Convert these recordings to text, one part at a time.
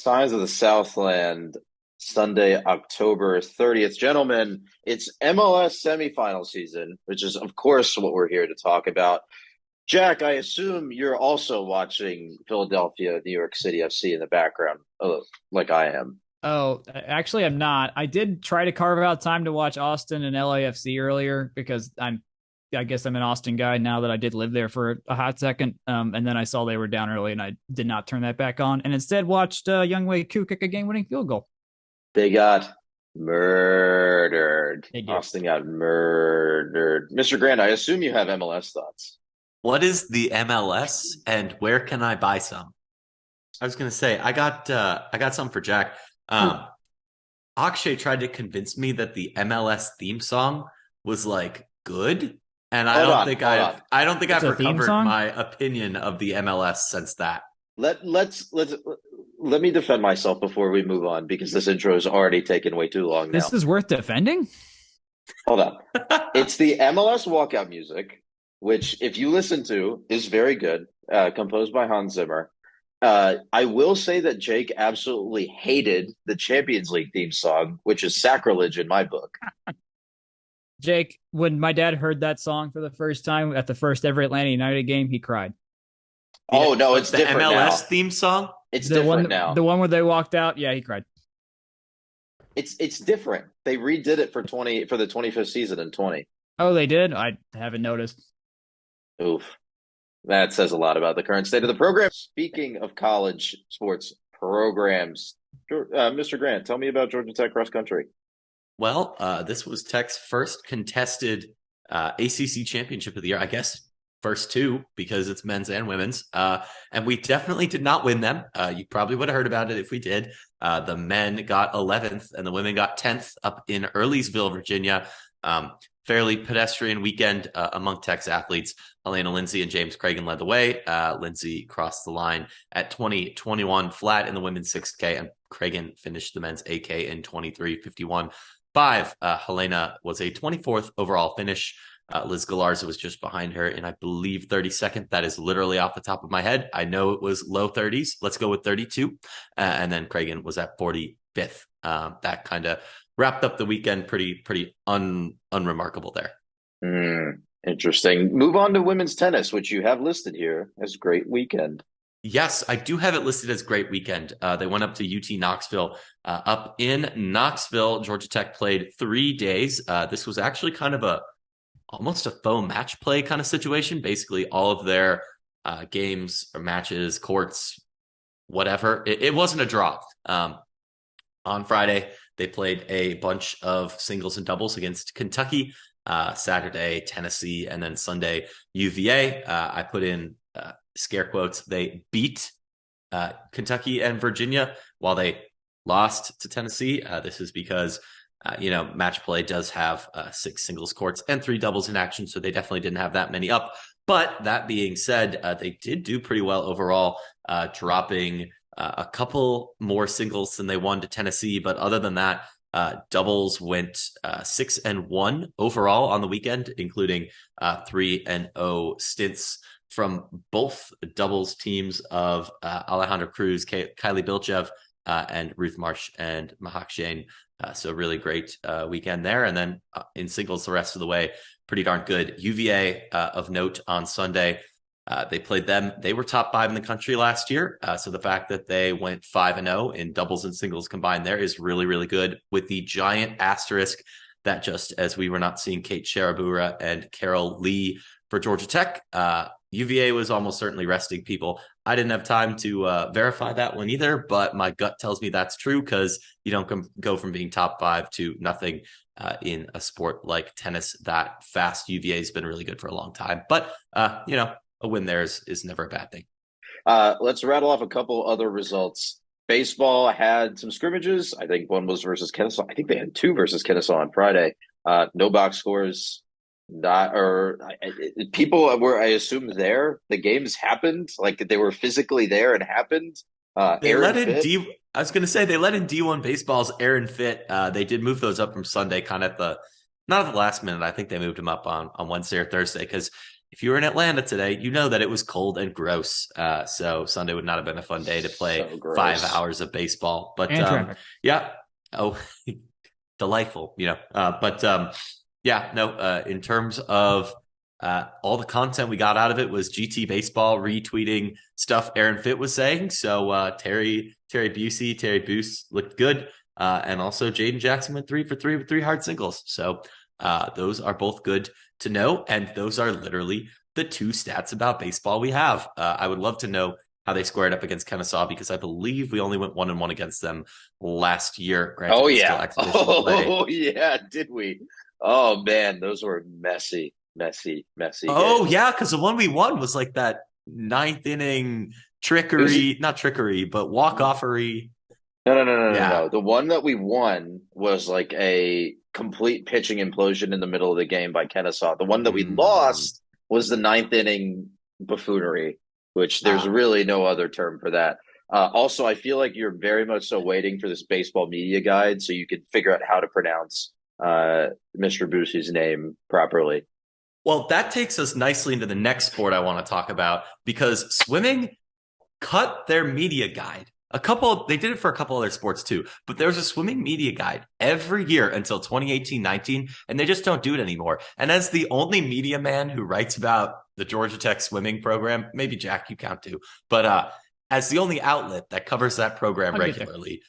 Signs of the Southland, Sunday, October 30th. Gentlemen, it's MLS semifinal season, which is, of course, what we're here to talk about. Jack, I assume you're also watching Philadelphia, New York City FC in the background, like I am. Oh, actually, I'm not. I did try to carve out time to watch Austin and LAFC earlier because I guess I'm an Austin guy now that I did live there for a hot second. And then I saw they were down early and I did not turn that back on and instead watched Youngway Koo kick a game winning field goal. They got murdered. They did. Austin got murdered. Mr. Grant, I assume you have MLS thoughts. What is the MLS and where can I buy some? I was gonna say I got some for Jack. Akshay tried to convince me that the MLS theme song was like good, and I don't think It's I've a theme recovered song? my opinion of the MLS since that. Let me defend myself before we move on because this intro is already taken way too long now. This is worth defending? Hold on. It's the MLS walkout music, which, if you listen to, is very good, composed by Hans Zimmer. I will say that Jake absolutely hated the Champions League theme song, which is sacrilege in my book. Jake, when my dad heard that song for the first time at the first ever Atlanta United game, he cried. Oh no, it's The different MLS now. theme song. It's The different one, now. the one where they walked out, yeah, he cried. It's different. They redid it for the 25th season in 20. Oh, they did? I haven't noticed. Oof. That says a lot about the current state of the program. Speaking of college sports programs, Mr. Grant, tell me about Georgia Tech cross country. Well, this was Tech's first contested ACC championship of the year. I guess first two because it's men's and women's. And we definitely did not win them. You probably would have heard about it if we did. The men got 11th and the women got 10th up in Earlysville, Virginia. Fairly pedestrian weekend among Tech's athletes. Elena Lindsay and James Cragen led the way. Lindsay crossed the line at 20:21 flat in the women's 6K, and Cragen finished the men's 8K in 23:51.5. Helena was a 24th overall finish. Liz Galarza was just behind her, and I believe 32nd. That is literally off the top of my head. I know it was low 30s. Let's go with 32. And then Cragen was at 45th. That kind of wrapped up the weekend pretty unremarkable there. Interesting. Move on to women's tennis, which you have listed here as great weekend. Yes, I do have it listed as great weekend. They went up to UT Knoxville. Up in Knoxville, Georgia Tech played 3 days. This was actually kind of almost a faux match play kind of situation. Basically, all of their games or matches, courts, whatever. It wasn't a draw. On Friday, they played a bunch of singles and doubles against Kentucky. Saturday, Tennessee, and then Sunday, UVA. I put in scare quotes. They beat Kentucky and Virginia while they lost to Tennessee. This is because, match play does have 6 singles courts and 3 doubles in action, so they definitely didn't have that many up. But that being said, they did do pretty well overall, dropping a couple more singles than they won to Tennessee. But other than that, doubles went 6-1 overall on the weekend, including 3-0 stints from both doubles teams of Alejandra Cruz, Kylie Bilchev, and Ruth Marsh and Mahak Shane. So really great weekend there. And then in singles the rest of the way, pretty darn good. UVA of note on Sunday. They played them. They were top 5 in the country last year. So the fact that they went 5-0 in doubles and singles combined there is really, really good, with the giant asterisk that just as we were not seeing Kate Sharabura and Carol Lee for Georgia Tech, UVA was almost certainly resting people. I didn't have time to verify that one either, but my gut tells me that's true because you don't go from being top 5 to nothing in a sport like tennis that fast. UVA has been really good for a long time, but a win there is never a bad thing. Let's rattle off a couple other results. Baseball had some scrimmages. I think one was versus Kennesaw. I think they had 2 versus Kennesaw on Friday. No box scores. People were, I assume, there. The games happened, like they were physically there and happened. They let in I was going to say they let in D1 baseball's Aaron Fitt. They did move those up from Sunday, kind of not at the last minute. I think they moved them up on Wednesday or Thursday because if you were in Atlanta today, you know that it was cold and gross. So Sunday would not have been a fun day to play So 5 gross. hours of baseball. But And traffic. yeah, oh, delightful, yeah, no. In terms of all the content we got out of it was GT baseball retweeting stuff Aaron Fitt was saying. So Terry Busey looked good, and also Jaden Jackson went 3 for 3 with 3 hard singles. So those are both good to know, and those are literally the 2 stats about baseball we have. I would love to know how they squared up against Kennesaw, because I believe we only went 1-1 against them last year. Granted, Oh it's still yeah. exhibition play. Oh yeah, did we? Oh man, those were messy Oh games. yeah, because the one we won was like that 9th inning It was trickery, not trickery, but walk-offery. no. Yeah. The one that we won was like a complete pitching implosion in the middle of the game by Kennesaw. The one that we Mm. lost was the ninth inning buffoonery, which there's Ah. really no other term for that. Also, I feel like you're very much so waiting for this baseball media guide so you can figure out how to pronounce Mr. Boosie's name properly. Well, that takes us nicely into the next sport I want to talk about, because swimming cut their media guide. They did it for a couple other sports too, but there's a swimming media guide every year until 2018-19, and they just don't do it anymore. And as the only media man who writes about the Georgia Tech swimming program, maybe Jack, you count too, but as the only outlet that covers that program I'll get there. regularly,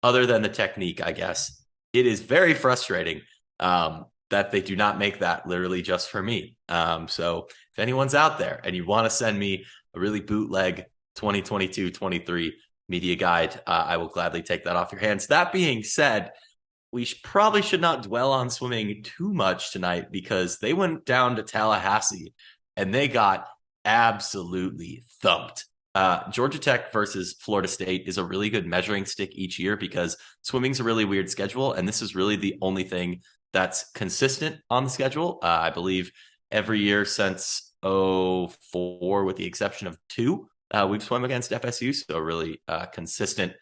other than the technique, I guess, it is very frustrating that they do not make that literally just for me. So if anyone's out there and you want to send me a really bootleg 2022-23 media guide, I will gladly take that off your hands. That being said, we probably should not dwell on swimming too much tonight, because they went down to Tallahassee and they got absolutely thumped. Georgia Tech versus Florida State is a really good measuring stick each year, because swimming's a really weird schedule, and this is really the only thing that's consistent on the schedule. I believe every year since '04, with the exception of 2, we've swum against FSU, so really consistent.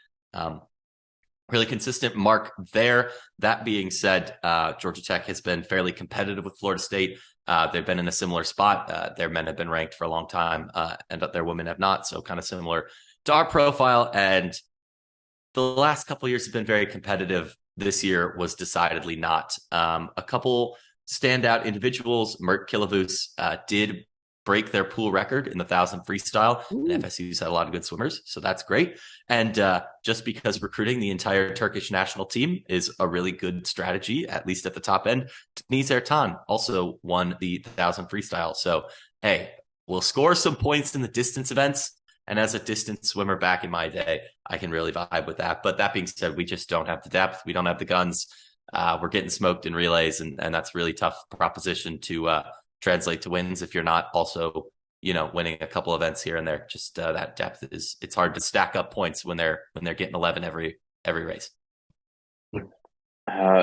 Really consistent mark there. That being said, Georgia Tech has been fairly competitive with Florida State. They've been in a similar spot. Their men have been ranked for a long time, and their women have not. So kind of similar to our profile. And the last couple of years have been very competitive. This year was decidedly not. A couple standout individuals. Mert Kilavus did break their pool record in the 1,000 freestyle. Ooh. And FSU's had a lot of good swimmers, so that's great. And just because recruiting the entire Turkish national team is a really good strategy, at least at the top end, Deniz Ertan also won the 1,000 freestyle. So, hey, we'll score some points in the distance events. And as a distance swimmer back in my day, I can really vibe with that. But that being said, we just don't have the depth. We don't have the guns. We're getting smoked in relays, and that's a really tough proposition to translate to wins if you're not also, winning a couple events here and there. Just that depth it's hard to stack up points when they're getting 11 every race.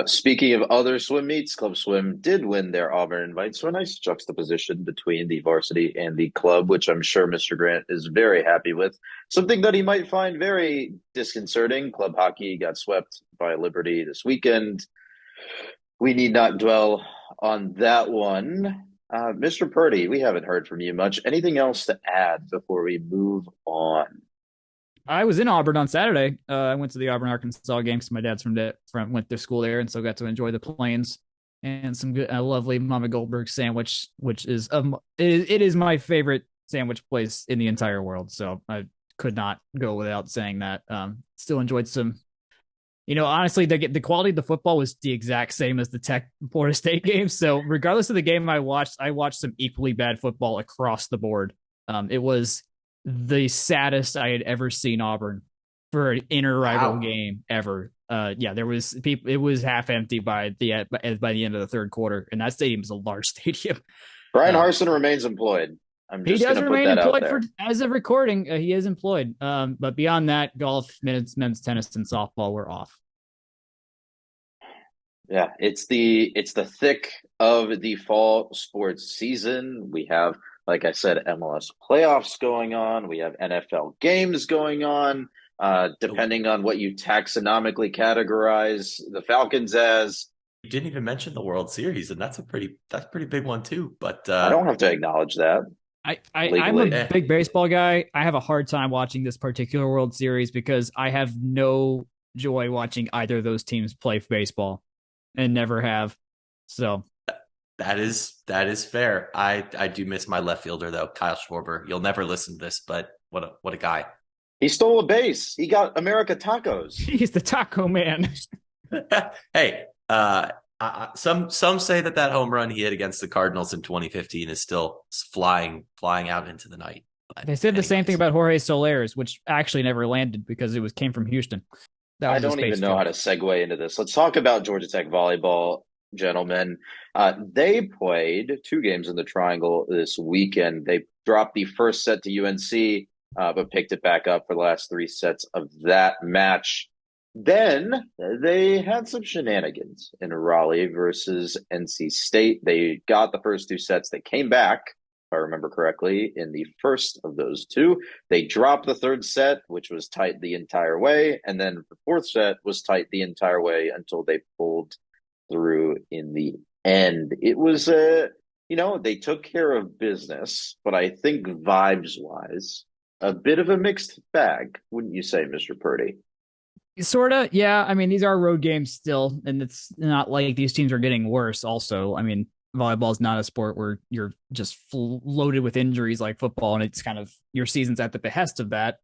Speaking of other swim meets, Club Swim did win their Auburn invite. So a nice juxtaposition between the varsity and the club, which I'm sure Mr. Grant is very happy with. Something that he might find very disconcerting. Club hockey got swept by Liberty this weekend. We need not dwell on that one. Mr. Purdy, we haven't heard from you much. Anything else to add before we move on? I was in Auburn on Saturday. I went to the Auburn Arkansas game because my dad's went to school there, and so got to enjoy the plains and some good, lovely Mama Goldberg sandwich, which is it is my favorite sandwich place in the entire world. So I could not go without saying that. Still enjoyed some. Honestly, the quality of the football was the exact same as the Tech Florida State game. So regardless of the game I watched some equally bad football across the board. It was the saddest I had ever seen Auburn for an inter-rival game ever. There was people. It was half empty by the end of the third quarter, and that stadium is a large stadium. Brian Harsin remains employed. I'm just going to put that out there. As of recording, he is employed. But beyond that, golf, men's tennis, and softball were off. Yeah, it's the thick of the fall sports season. We have, like I said, MLS playoffs going on. We have NFL games going on. Depending on what you taxonomically categorize the Falcons as, didn't even mention the World Series, and that's pretty big one too. But I don't have to acknowledge that I'm a legally. big baseball guy. I have a hard time watching this particular World Series because I have no joy watching either of those teams play baseball and never have. So that is fair. I do miss my left fielder though, Kyle Schwarber. You'll never listen to this, but what a guy. He stole a base. He got America tacos. he's the taco man. Hey, some say that home run he hit against the Cardinals in 2015 is still flying out into the night. But They said the same thing about Jorge Soler's, which actually never landed because it came from Houston. I don't even know how to segue into this. Let's talk about Georgia Tech volleyball, gentlemen. They played 2 games in the Triangle this weekend. They dropped the first set to UNC, but picked it back up for the last 3 sets of that match. Then they had some shenanigans in Raleigh versus NC State. They got the first 2 sets. They came back, if I remember correctly, in the first of those 2. They dropped the 3rd set, which was tight the entire way. And then the 4th set was tight the entire way until they pulled through in the end. It was, they took care of business, but I think vibes-wise, a bit of a mixed bag, wouldn't you say, Mr. Purdy? Sort of, yeah. I mean, these are road games still, and it's not like these teams are getting worse. Also, I mean, volleyball is not a sport where you're just loaded with injuries like football, and it's kind of your season's at the behest of that.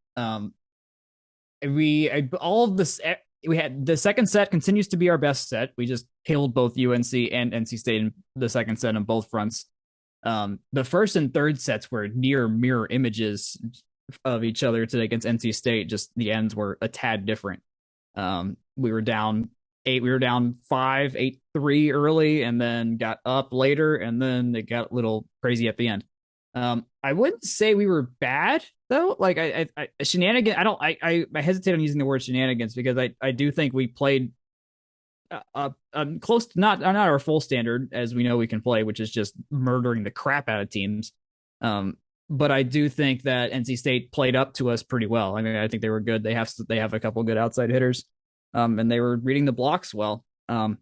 We had the second set continues to be our best set. We just killed both UNC and NC State in the second set on both fronts. The first and third sets were near mirror images of each other today against NC State. Just the ends were a tad different. We were down 8, we were down 5, 8-3 early, and then got up later, and then it got a little crazy at the end. I wouldn't say we were bad though. Like I shenanigans. I hesitate on using the word shenanigans because I do think we played close to not our full standard as we know we can play, which is just murdering the crap out of teams. But I do think that NC State played up to us pretty well. I mean, I think they were good. They have a couple good outside hitters, and they were reading the blocks well. And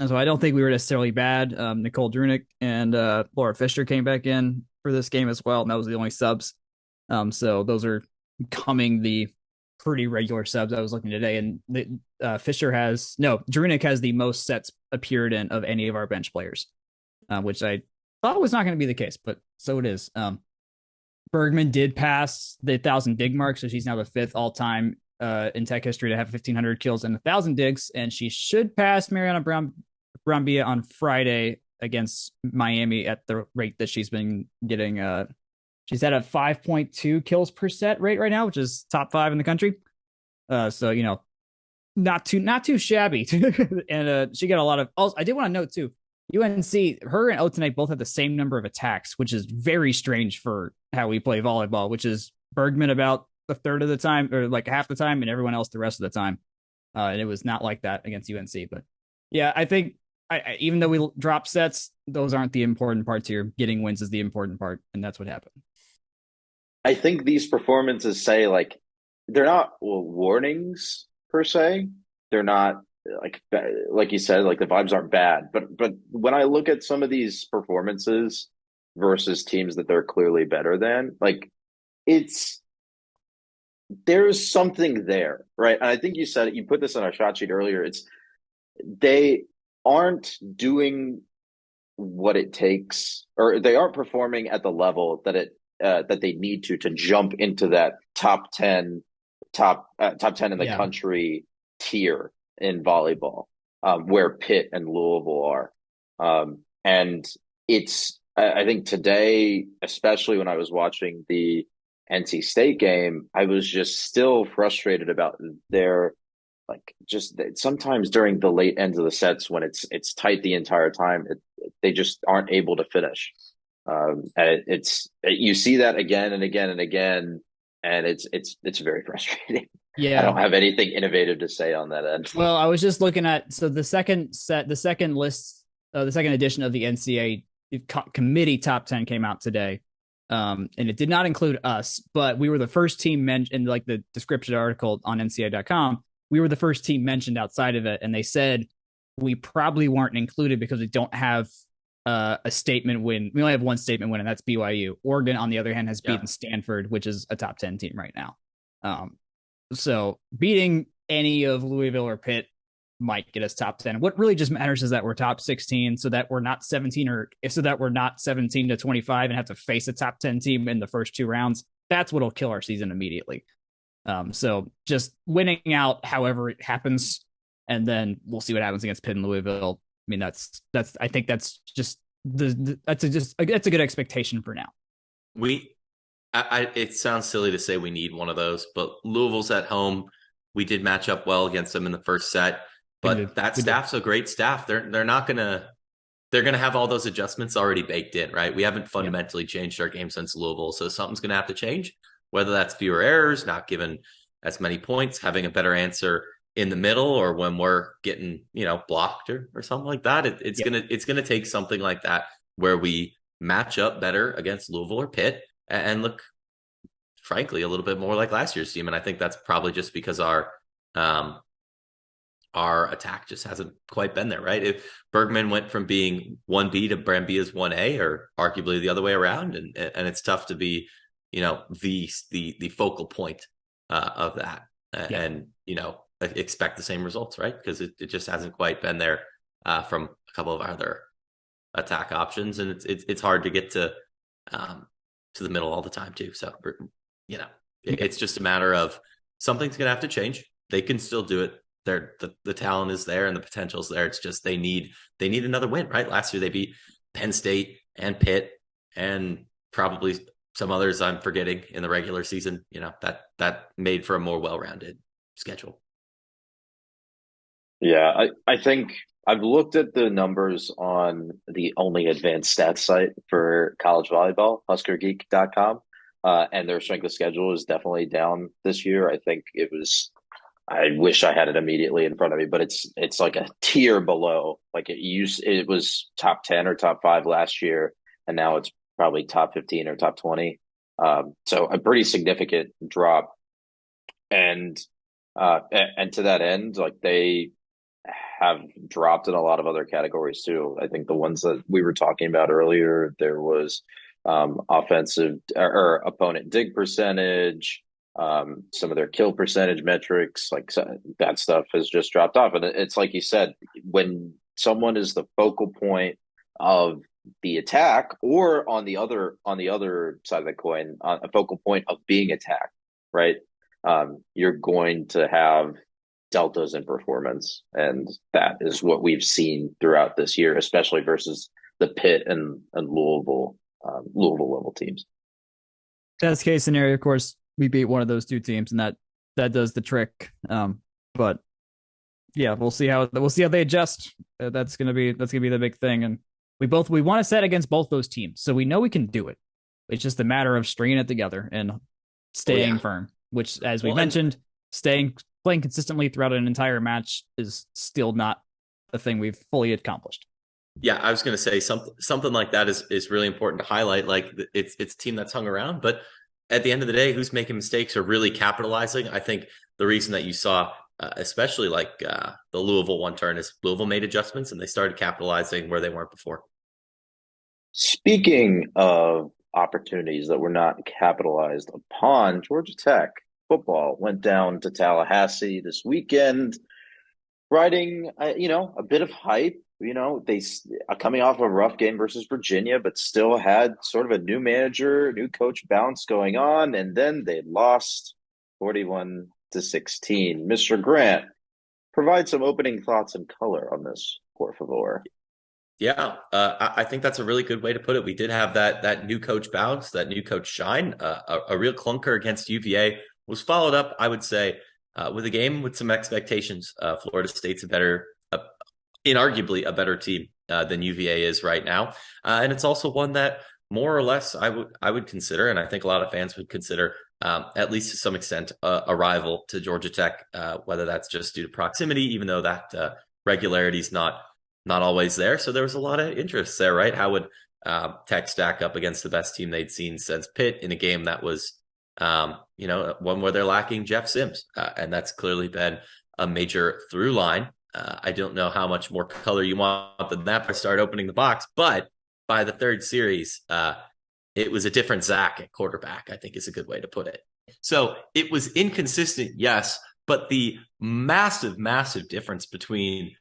so I don't think we were necessarily bad. Nicole Drunick and Laura Fisher came back in for this game as well, and that was the only subs. So those are coming the pretty regular subs. I was looking today, and Drunick has the most sets appeared in of any of our bench players, which I thought was not going to be the case, but so it is. Bergman did pass the 1,000 dig mark, so she's now the 5th all-time in Tech history to have 1,500 kills and 1,000 digs, and she should pass Mariana Brambilla on Friday against Miami at the rate that she's been getting. She's at a 5.2 kills per set rate right now, which is top 5 in the country. So not too shabby. And she got a lot of. Also, I did want to note too. UNC, her and Otanay both have the same number of attacks, which is very strange for how we play volleyball, which is Bergman about a third of the time or like half the time and everyone else the rest of the time. And it was not like that against UNC. But yeah, I think even though we drop sets, those aren't the important parts here. Getting wins is the important part. And that's what happened. I think these performances say they're not warnings per se. They're not like you said, the vibes aren't bad, but when I look at some of these performances versus teams that they're clearly better than, there's something there, right? And I think you said it, you put this on our shot sheet earlier. They aren't doing what it takes, or they aren't performing at the level that they need to jump into that top 10 in the country tier in volleyball, where Pitt and Louisville are. And I think today, especially when I was watching the NC State game, I was just still frustrated about their, sometimes during the late ends of the sets when it's tight the entire time, they just aren't able to finish. And you see that again and again and again, and it's very frustrating. Yeah, I don't have anything innovative to say on that end. Well, I was just looking at the second edition of the NCAA committee top 10 came out today, and it did not include us, but we were the first team mentioned in the description article on NCAA.com. We were the first team mentioned outside of it, and they said we probably weren't included because we don't have a statement win. We only have one statement win, and that's BYU. Oregon, on the other hand, has beaten Stanford, which is a top 10 team right now. So beating any of Louisville or Pitt might get us top 10. What really just matters is that we're top 16, so that we're not 17 to 25 and have to face a top 10 team in the first 2 rounds. That's what'll kill our season immediately. So just winning out however it happens, and then we'll see what happens against Pitt and Louisville. I mean, I think that's just that's a good expectation for now. It sounds silly to say we need one of those, but Louisville's at home. We did match up well against them in the first set, but that staff's a great staff. They're gonna have all those adjustments already baked in, right? We haven't fundamentally changed our game since Louisville, so something's gonna have to change. Whether that's fewer errors, not given as many points, having a better answer in the middle, or when we're getting, blocked or something like that. It's gonna take something like that where we match up better against Louisville or Pitt and look, frankly, a little bit more like last year's team. And I think that's probably just because our attack just hasn't quite been there, right? If Bergman went from being 1B to Brambia's 1A, or arguably the other way around, and it's tough to be, the focal point of that, and expect the same results, right? Because it just hasn't quite been there from a couple of other attack options, and it's hard to get to the middle all the time too. So it's just a matter of something's gonna have to change. They can still do it. The talent is there and the potential is there. It's just they need another win, right? Last year they beat Penn State and Pitt and probably some others I'm forgetting in the regular season. That made for a more well-rounded schedule. Yeah, I think I've looked at the numbers on the only advanced stats site for college volleyball, huskergeek.com, and their strength of schedule is definitely down this year. I think I wish I had it immediately in front of me, but it's like a tier below. Like it was top 10 or top 5 last year, and now it's probably top 15 or top 20. So a pretty significant drop. And to that end, like they have dropped in a lot of other categories too. I think the ones that we were talking about earlier, there was offensive or opponent dig percentage, some of their kill percentage metrics, like that stuff has just dropped off. And it's like you said, when someone is the focal point of the attack, or on the other side of the coin, a focal point of being attacked, right? You're going to have deltas in performance, and that is what we've seen throughout this year, especially versus the Pitt and Louisville level teams. Best case scenario, of course, we beat one of those two teams, and that does the trick. But yeah, we'll see how they adjust. That's gonna be the big thing, and we want to set against both those teams, so we know we can do it. It's just a matter of stringing it together and staying firm. Which, as we mentioned, playing consistently throughout an entire match is still not a thing we've fully accomplished. Yeah, I was going to say something like that is really important to highlight. Like it's a team that's hung around, but at the end of the day, who's making mistakes or really capitalizing? I think the reason that you saw, especially like the Louisville one turn, is Louisville made adjustments and they started capitalizing where they weren't before. Speaking of opportunities that were not capitalized upon, Georgia Tech football went down to Tallahassee this weekend, riding a bit of hype. They coming off a rough game versus Virginia, but still had sort of a new manager, new coach bounce going on, and then they lost 41-16. Mr. Grant, provide some opening thoughts and color on this, por favor. Yeah, I think that's a really good way to put it. We did have that new coach bounce, that new coach shine. A real clunker against UVA was followed up, I would say, with a game with some expectations. Florida State's inarguably a better team than UVA is right now, and it's also one that more or less I would consider, and I think a lot of fans would consider, at least to some extent, a rival to Georgia Tech. Whether that's just due to proximity, even though that regularity is not always there. So there was a lot of interest there, right? How would Tech stack up against the best team they'd seen since Pitt in a game that was, one where they're lacking Jeff Sims. And that's clearly been a major through line I don't know how much more color you want than that to start opening the box, but by the third series, it was a different Zach at quarterback, I think is a good way to put it. So it was inconsistent, yes, but the massive, massive difference between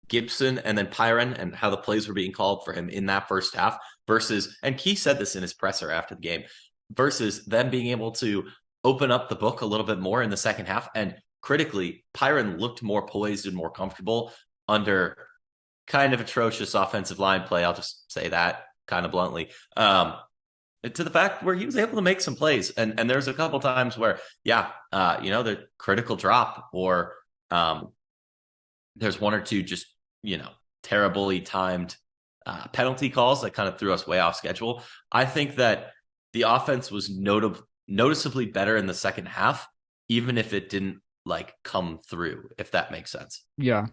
Gibson and then Pyron and how the plays were being called for him in that first half versus, and Key said this in his presser after the game, versus them being able to open up the book a little bit more in the second half. And critically, Pyron looked more poised and more comfortable under kind of atrocious offensive line play. I'll just say that kind of bluntly. To the fact where he was able to make some plays. And there's a couple times where, the critical drop or there's one or two just, terribly timed penalty calls that kind of threw us way off schedule. I think that the offense was noticeably better in the second half, even if it didn't come through, if that makes sense. Yeah.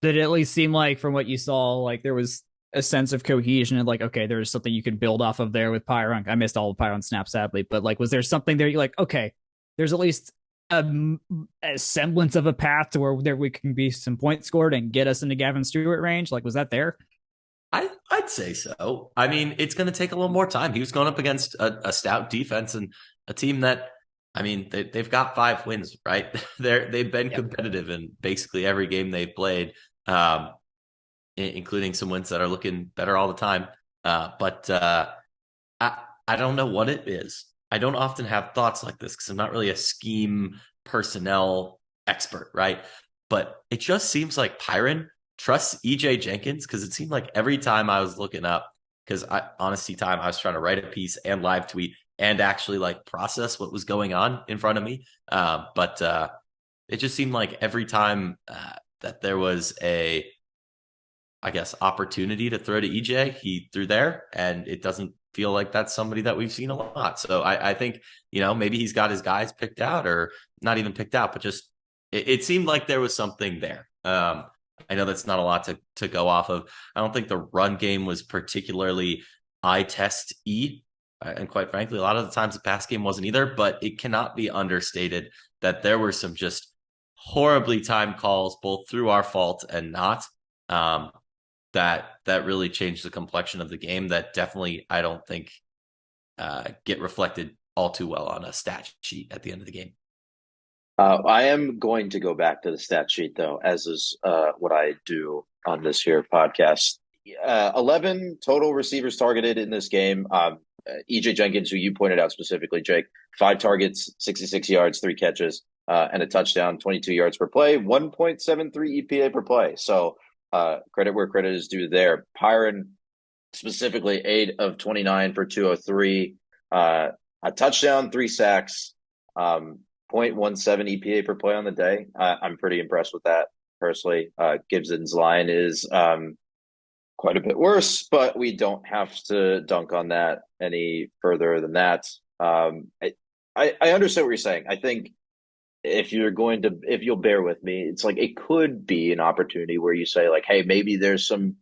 Did it at least seem like from what you saw, like there was a sense of cohesion and okay, there's something you could build off of there with Pyron. I missed all of Pyron snaps, sadly, but was there something there you're okay, there's at least a semblance of a path to where we can be some points scored and get us into Gavin Stewart range? Was that there? I'd say so. I mean, it's going to take a little more time. He was going up against a stout defense and a team that, they've got 5 wins, right? They've been competitive in basically every game they've played, including some wins that are looking better all the time. But I don't know what it is. I don't often have thoughts like this because I'm not really a scheme personnel expert, right? But it just seems like Pyron trusts EJ Jenkins because it seemed like every time I was looking up, because I was trying to write a piece and live tweet and actually process what was going on in front of me. But it just seemed like every time that there was opportunity to throw to EJ, he threw there, and it doesn't feel like that's somebody that we've seen a lot. So I think, maybe he's got his guys picked out, or not even picked out, but just it seemed like there was something there. I know that's not a lot to go off of. I don't think the run game was particularly eye test and quite frankly, a lot of the times the pass game wasn't either, but it cannot be understated that there were some just horribly timed calls, both through our fault and not, that really changed the complexion of the game that definitely, I don't think, get reflected all too well on a stat sheet at the end of the game. I am going to go back to the stat sheet, though, as is what I do on this here podcast. 11 total receivers targeted in this game. EJ Jenkins, who you pointed out specifically, Jake, 5 targets, 66 yards, 3 catches, and a touchdown, 22 yards per play, 1.73 EPA per play. So credit where credit is due there. Pyron, specifically, 8 of 29 for 203, a touchdown, 3 sacks, 0.17 EPA per play on the day. I'm pretty impressed with that, personally. Gibson's line is quite a bit worse, but we don't have to dunk on that any further than that. I understand what you're saying. I think if you'll bear with me, it's it could be an opportunity where you say hey, maybe there's some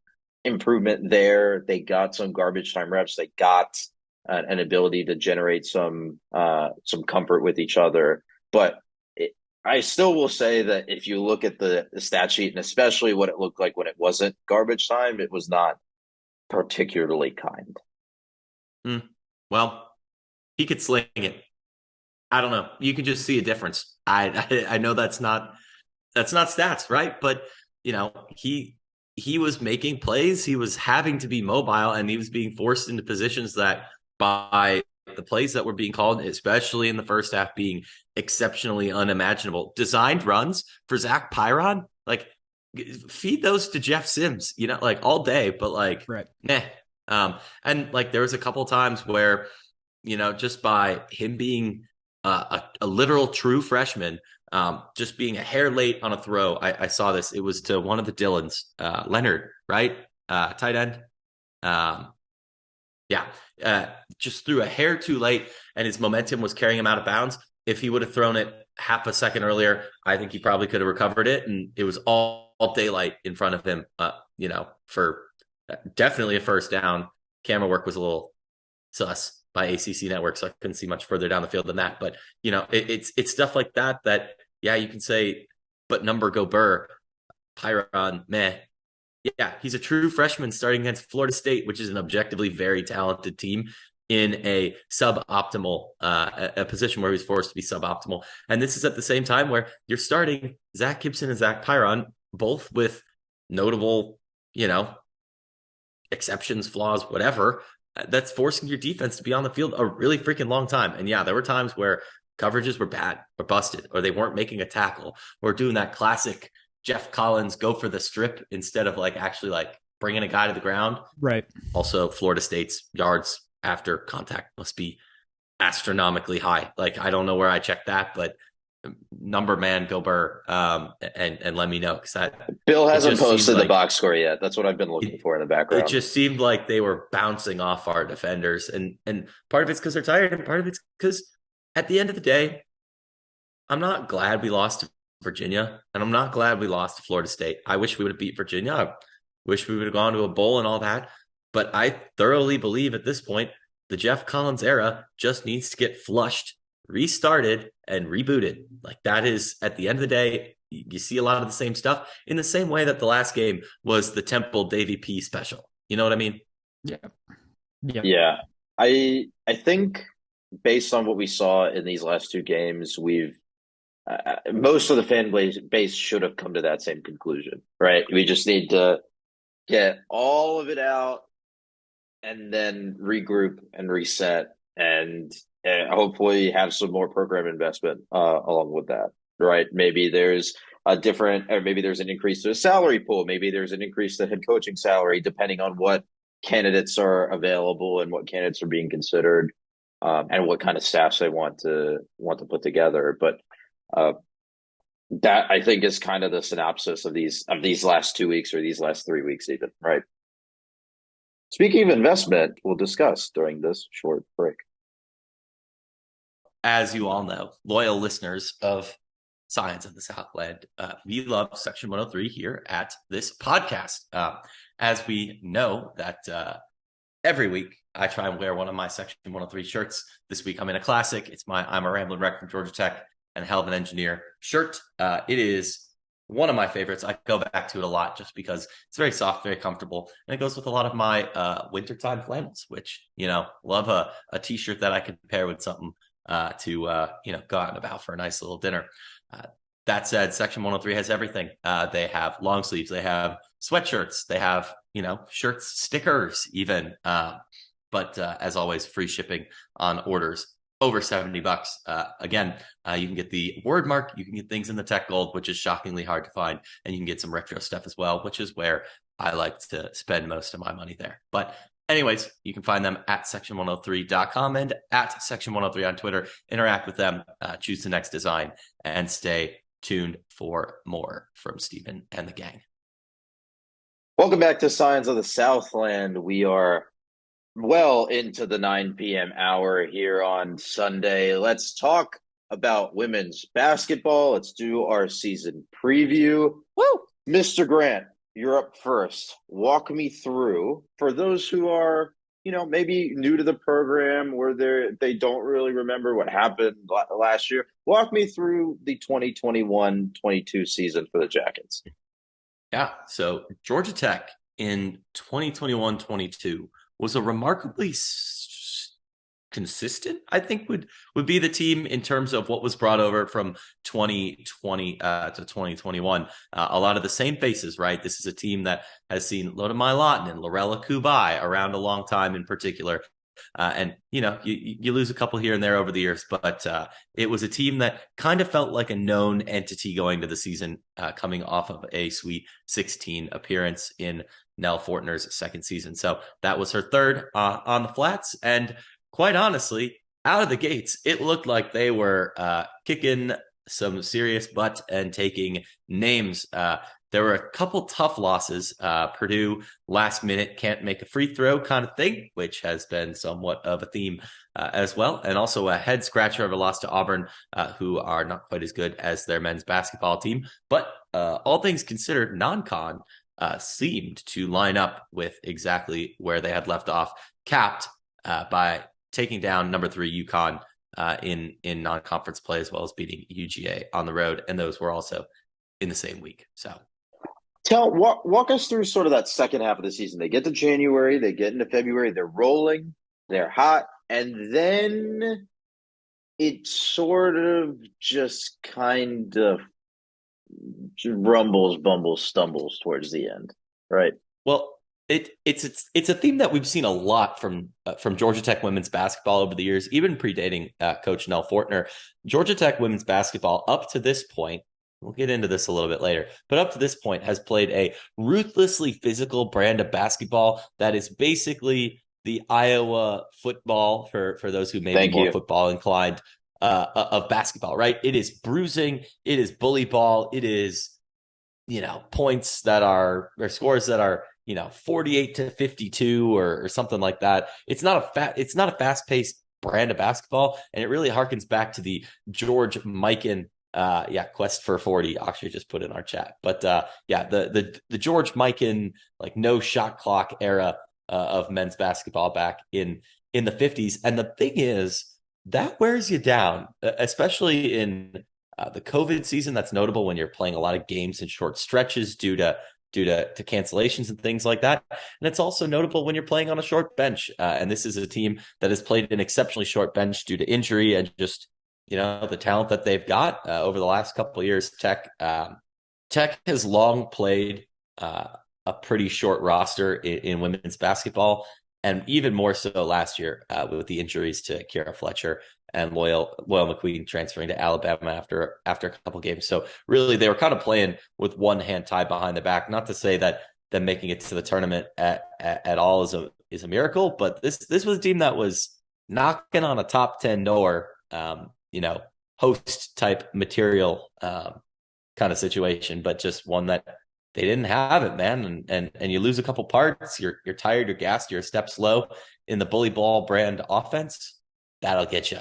improvement there. They got some garbage time reps. They got an ability to generate some comfort with each other. But I still will say that if you look at the stat sheet, and especially what it looked like when it wasn't garbage time, it was not particularly kind. Well, he could sling it. I don't know. You can just see a difference. I know that's not stats, right? But he was making plays. He was having to be mobile, and he was being forced into positions that by the plays that were being called, especially in the first half, being exceptionally unimaginable. Designed runs for Zach Pyron, feed those to Jeff Sims, all day, but right. Meh. And there was a couple times where, just by him being a literal true freshman, just being a hair late on a throw. I saw this. It was to one of the Dylans, Leonard, right? Tight end. Just threw a hair too late, and his momentum was carrying him out of bounds. If he would have thrown it half a second earlier, I think he probably could have recovered it, and it was all daylight in front of him, for definitely a first down. Camera work was a little sus by ACC Network, so I couldn't see much further down the field than that. But, it's stuff like that, you can say, but number go Burr. Pyron, meh. Yeah, he's a true freshman starting against Florida State, which is an objectively very talented team in a suboptimal a position where he's forced to be suboptimal. And this is at the same time where you're starting Zach Gibson and Zach Pyron, both with notable, exceptions, flaws, whatever. That's forcing your defense to be on the field a really freaking long time. And yeah, there were times where coverages were bad or busted, or they weren't making a tackle, or doing that classic Jeff Collins go for the strip instead of actually bringing a guy to the ground. Right. Also, Florida State's yards after contact must be astronomically high. I don't know where I checked that, but number man, go Burr, and let me know, because Bill hasn't posted the box score yet. That's what I've been looking for in the background. It just seemed like they were bouncing off our defenders, and part of it's because they're tired, and part of it's because at the end of the day, I'm not glad we lost to Virginia, and I'm not glad we lost to Florida State. I wish we would have beat Virginia. I wish we would have gone to a bowl and all that. But I thoroughly believe at this point, the Jeff Collins era just needs to get flushed, restarted, and rebooted. That is, at the end of the day, you see a lot of the same stuff in the same way that the last game was the Temple Davy P special. You know what I mean? Yeah. I think based on what we saw in these last two games, we've most of the fan base should have come to that same conclusion, right? We just need to get all of it out and then regroup and reset, and hopefully have some more program investment along with that, right? Maybe there's maybe there's an increase to the salary pool. Maybe there's an increase to head coaching salary, depending on what candidates are available and what candidates are being considered, and what kind of staffs they want to put together. But that, I think, is kind of the synopsis of these last 2 weeks, or these last 3 weeks even, right? Speaking of investment, we'll discuss during this short break. As you all know, loyal listeners of Science of the Southland, we love Section 103 here at this podcast. As we know that every week I try and wear one of my Section 103 shirts. This week I'm in a classic. It's my I'm a Rambling Wreck from Georgia Tech and Hell of an Engineer shirt. It is one of my favorites. I go back to it a lot just because it's very soft, very comfortable, and it goes with a lot of my wintertime flannels, which, love a t-shirt that I could pair with something to go out and about for a nice little dinner. That said, Section 103 has everything. They have long sleeves, they have sweatshirts, they have, shirts, stickers even. But as always, free shipping on orders over $70. Again, you can get the word mark, you can get things in the tech gold, which is shockingly hard to find, and you can get some retro stuff as well, which is where I like to spend most of my money there. But anyways, you can find them at section103.com and at section103 on Twitter. Interact with them, choose the next design, and stay tuned for more from Stephen and the gang. Welcome back to Signs of the Southland. We are well into the 9 p.m. hour here on Sunday. Let's talk about women's basketball. Let's do our season preview. Woo! Mr. Grant, you're up first. Walk me through, for those who are, maybe new to the program, where they don't really remember what happened last year. Walk me through the 2021-22 season for the Jackets. Yeah, so Georgia Tech in 2021-22 was a remarkably consistent, I think would be the team in terms of what was brought over from 2020 to 2021. A lot of the same faces, right? This is a team that has seen Loda Mailatin and Lorella Kubai around a long time in particular. And, you lose a couple here and there over the years, but it was a team that kind of felt like a known entity going to the season, coming off of a Sweet 16 appearance in Nell Fortner's second season. So that was her third on the flats. And quite honestly, out of the gates, it looked like they were kicking some serious butt and taking names. There were a couple tough losses. Purdue last minute can't make a free throw kind of thing, which has been somewhat of a theme as well. And also a head scratcher of a loss to Auburn, who are not quite as good as their men's basketball team. But all things considered, non-con seemed to line up with exactly where they had left off, capped by taking down number 3 UConn in non-conference play, as well as beating UGA on the road. And those were also in the same week. So Walk us through sort of that second half of the season. They get to January, they get into February, they're rolling, they're hot, and then it sort of just kind of rumbles, bumbles, stumbles towards the end, right? Well, it's a theme that we've seen a lot from Georgia Tech women's basketball over the years, even predating Coach Nell Fortner. Georgia Tech women's basketball up to this point, we'll get into this a little bit later, but up to this point has played a ruthlessly physical brand of basketball that is basically the Iowa football for those who may Thank be more you. football inclined of basketball, right? It is bruising, it is bully ball, it is points that are or scores that are 48-52 or something like that. It's not a fast-paced brand of basketball, and it really harkens back to the George Mikan quest for 40 Akshay just put in our chat. But the George Mikan like no shot clock era of men's basketball back in the 50s. And the thing is that wears you down, especially in the COVID season. That's notable when you're playing a lot of games in short stretches due to cancellations and things like that. And it's also notable when you're playing on a short bench. And this is a team that has played an exceptionally short bench due to injury and just the talent that they've got over the last couple of years. Tech has long played a pretty short roster in women's basketball, and even more so last year with the injuries to Kara Fletcher and Loyal McQueen transferring to Alabama after a couple games. So really, they were kind of playing with one hand tied behind the back. Not to say that them making it to the tournament at all is a miracle, but this was a team that was knocking on a top 10 door, host type material kind of situation, but just one that they didn't have it, man. And you lose a couple parts, you're tired, you're gassed, you're a step slow in the bully ball brand offense. That'll get you.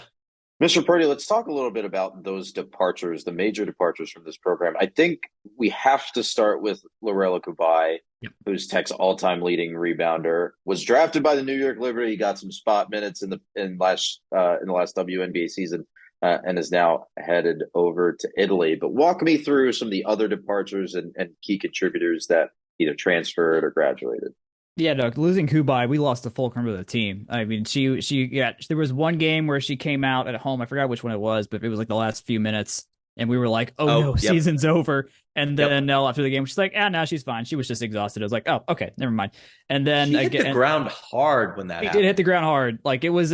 Mr. Purdy, let's talk a little bit about those departures, the major departures from this program. I think we have to start with Lorela Kubai, who's Tech's all-time leading rebounder, was drafted by the New York Liberty, got some spot minutes in the last WNBA season, and is now headed over to Italy. But walk me through some of the other departures and key contributors that either transferred or graduated. Yeah, no, losing Kubai, we lost the fulcrum of the team. I mean, there was one game where she came out at home. I forgot which one it was, but it was like the last few minutes. And we were like, oh no, yep. Season's over. And then Nell after the game, she's like, now she's fine. She was just exhausted. I was like, oh, okay, never mind. And then she hit the ground hard when that happened. It did hit the ground hard. Like it was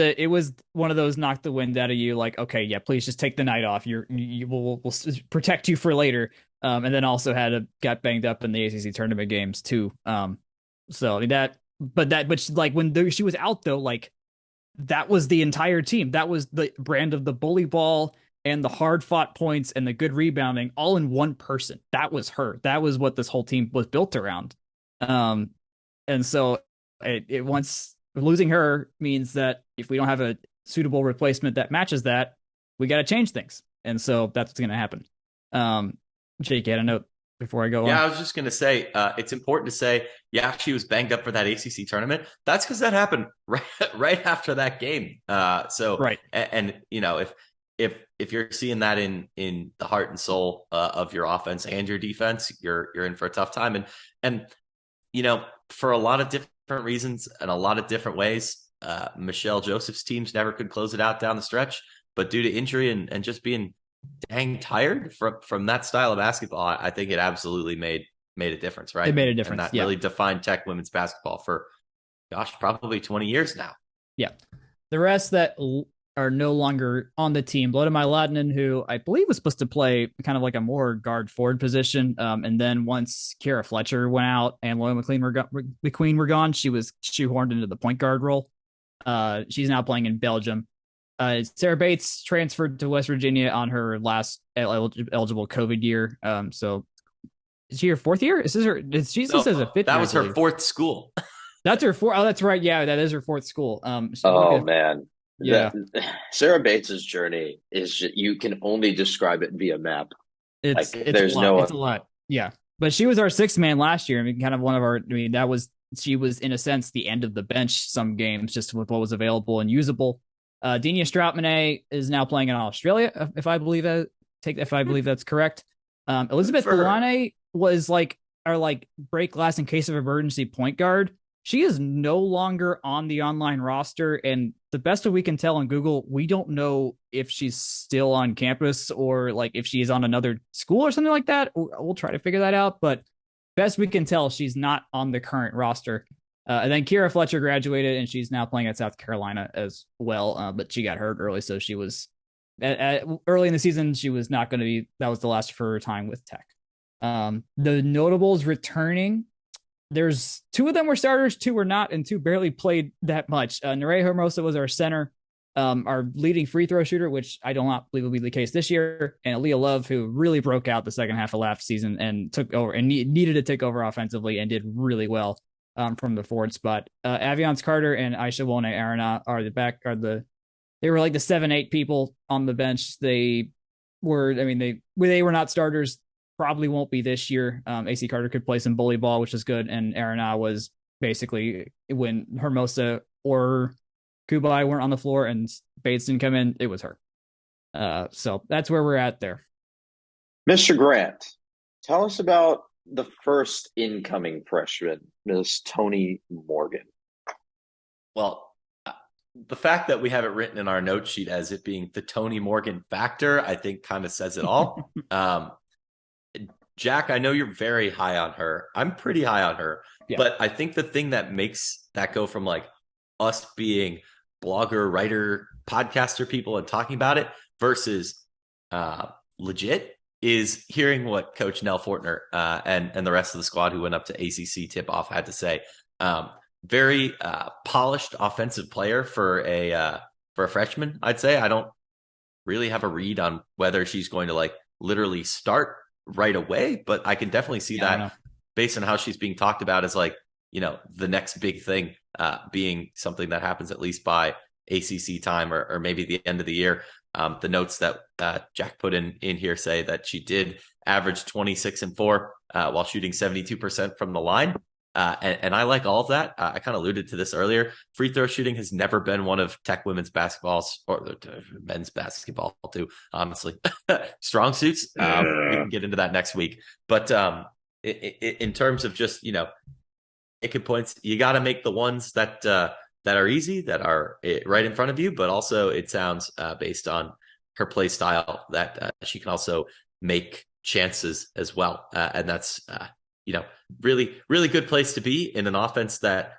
one of those knock the wind out of you. Like, okay, yeah, please just take the night off. We'll protect you for later. And then also got banged up in the ACC tournament games too. So she was out though, like that was the entire team. That was the brand of the bully ball and the hard fought points and the good rebounding all in one person. That was her. That was what this whole team was built around. And so it once losing her means that if we don't have a suitable replacement that matches that, we got to change things. And so that's what's going to happen. Jake, you had a note before I go on? Yeah, I was just going to say, it's important to say, she was banged up for that ACC tournament. That's because that happened right after that game. Right. And if you're seeing that in the heart and soul of your offense and your defense, you're in for a tough time. And for a lot of different reasons and a lot of different ways, Michelle Joseph's teams never could close it out down the stretch. But due to injury and just being dang tired from that style of basketball, I think it absolutely made a difference, right? It made a difference. And that really defined Tech women's basketball for, probably 20 years now. Yeah. The rest that are no longer on the team, Vladimir Ladinen, who I believe was supposed to play kind of like a more guard forward position. And then once Kara Fletcher went out and Loyal McQueen were gone, she was shoehorned into the point guard role. She's now playing in Belgium. Sarah Bates transferred to West Virginia on her last eligible COVID year. So is she her fourth year? Is this her? She says a fifth. That was her fourth school. That's her fourth. Oh, that's right. Yeah, that is her fourth school. Man. Yeah. Sarah Bates's journey is you can only describe it via map. It's a lot. Yeah. But she was our sixth man last year. I mean, kind of one of our, she was in a sense the end of the bench some games just with what was available and usable. Dina Stroutmanet is now playing in Australia, if I believe that's correct. Elizabeth Delane was like our like break glass in case of emergency point guard. She is no longer on the online roster, and the best that we can tell on Google, we don't know if she's still on campus or like if she is on another school or something like that. We'll try to figure that out, but best we can tell, she's not on the current roster. And then Kira Fletcher graduated, and she's now playing at South Carolina as well, but she got hurt early, so she was early in the season. She was not going to be. That was the last of her time with Tech. The notables returning, there's two of them were starters, two were not, and two barely played that much. Nerea Hermosa was our center, our leading free throw shooter, which I do not believe will be the case this year, and Aaliyah Love, who really broke out the second half of last season and took over and needed to take over offensively and did really well from the forward spot. Aviance Carter and Aisha Wone Arana they were like the 7-8 people on the bench. They were not starters. Probably won't be this year. AC Carter could play some bully ball, which is good. And Arana was basically when Hermosa or Kubai weren't on the floor and Bates didn't come in, it was her. So that's where we're at there. Mr. Grant, tell us about the first incoming freshman, Miss Toni Morgan. Well, the fact that we have it written in our note sheet as it being the Toni Morgan factor, I think kind of says it all. Jack, I know you're very high on her. I'm pretty high on her. Yeah. But I think the thing that makes that go from like us being blogger, writer, podcaster people and talking about it versus legit is hearing what Coach Nell Fortner and the rest of the squad who went up to ACC tip-off had to say. Very polished offensive player for a freshman, I'd say. I don't really have a read on whether she's going to like literally start right away, but I can definitely see that based on how she's being talked about as like, the next big thing being something that happens at least by ACC time or maybe the end of the year. The notes that Jack put in here say that she did average 26-4 while shooting 72% from the line. And I like all of that. I kind of alluded to this earlier. Free throw shooting has never been one of Tech women's basketball's or men's basketball too, honestly. Strong suits. We can get into that next week. But in terms of just, it points, you got to make the ones that are easy, that are right in front of you. But also it sounds based on her play style that she can also make chances as well. And that's, really, really good place to be in an offense that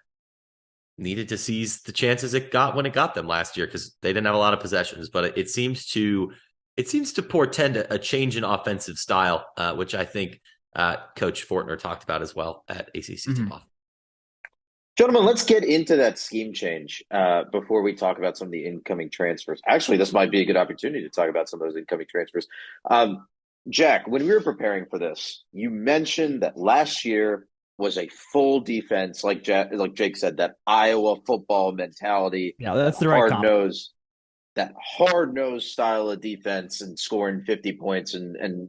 needed to seize the chances it got when it got them last year because they didn't have a lot of possessions. But it seems to portend a change in offensive style, which I think Coach Fortner talked about as well at ACC tip-off. Gentlemen, let's get into that scheme change before we talk about some of the incoming transfers. Actually, this might be a good opportunity to talk about some of those incoming transfers. Jack, when we were preparing for this, you mentioned that last year was a full defense, like Jake said, that Iowa football mentality. Yeah, that's the right hard-nosed style of defense and scoring 50 points and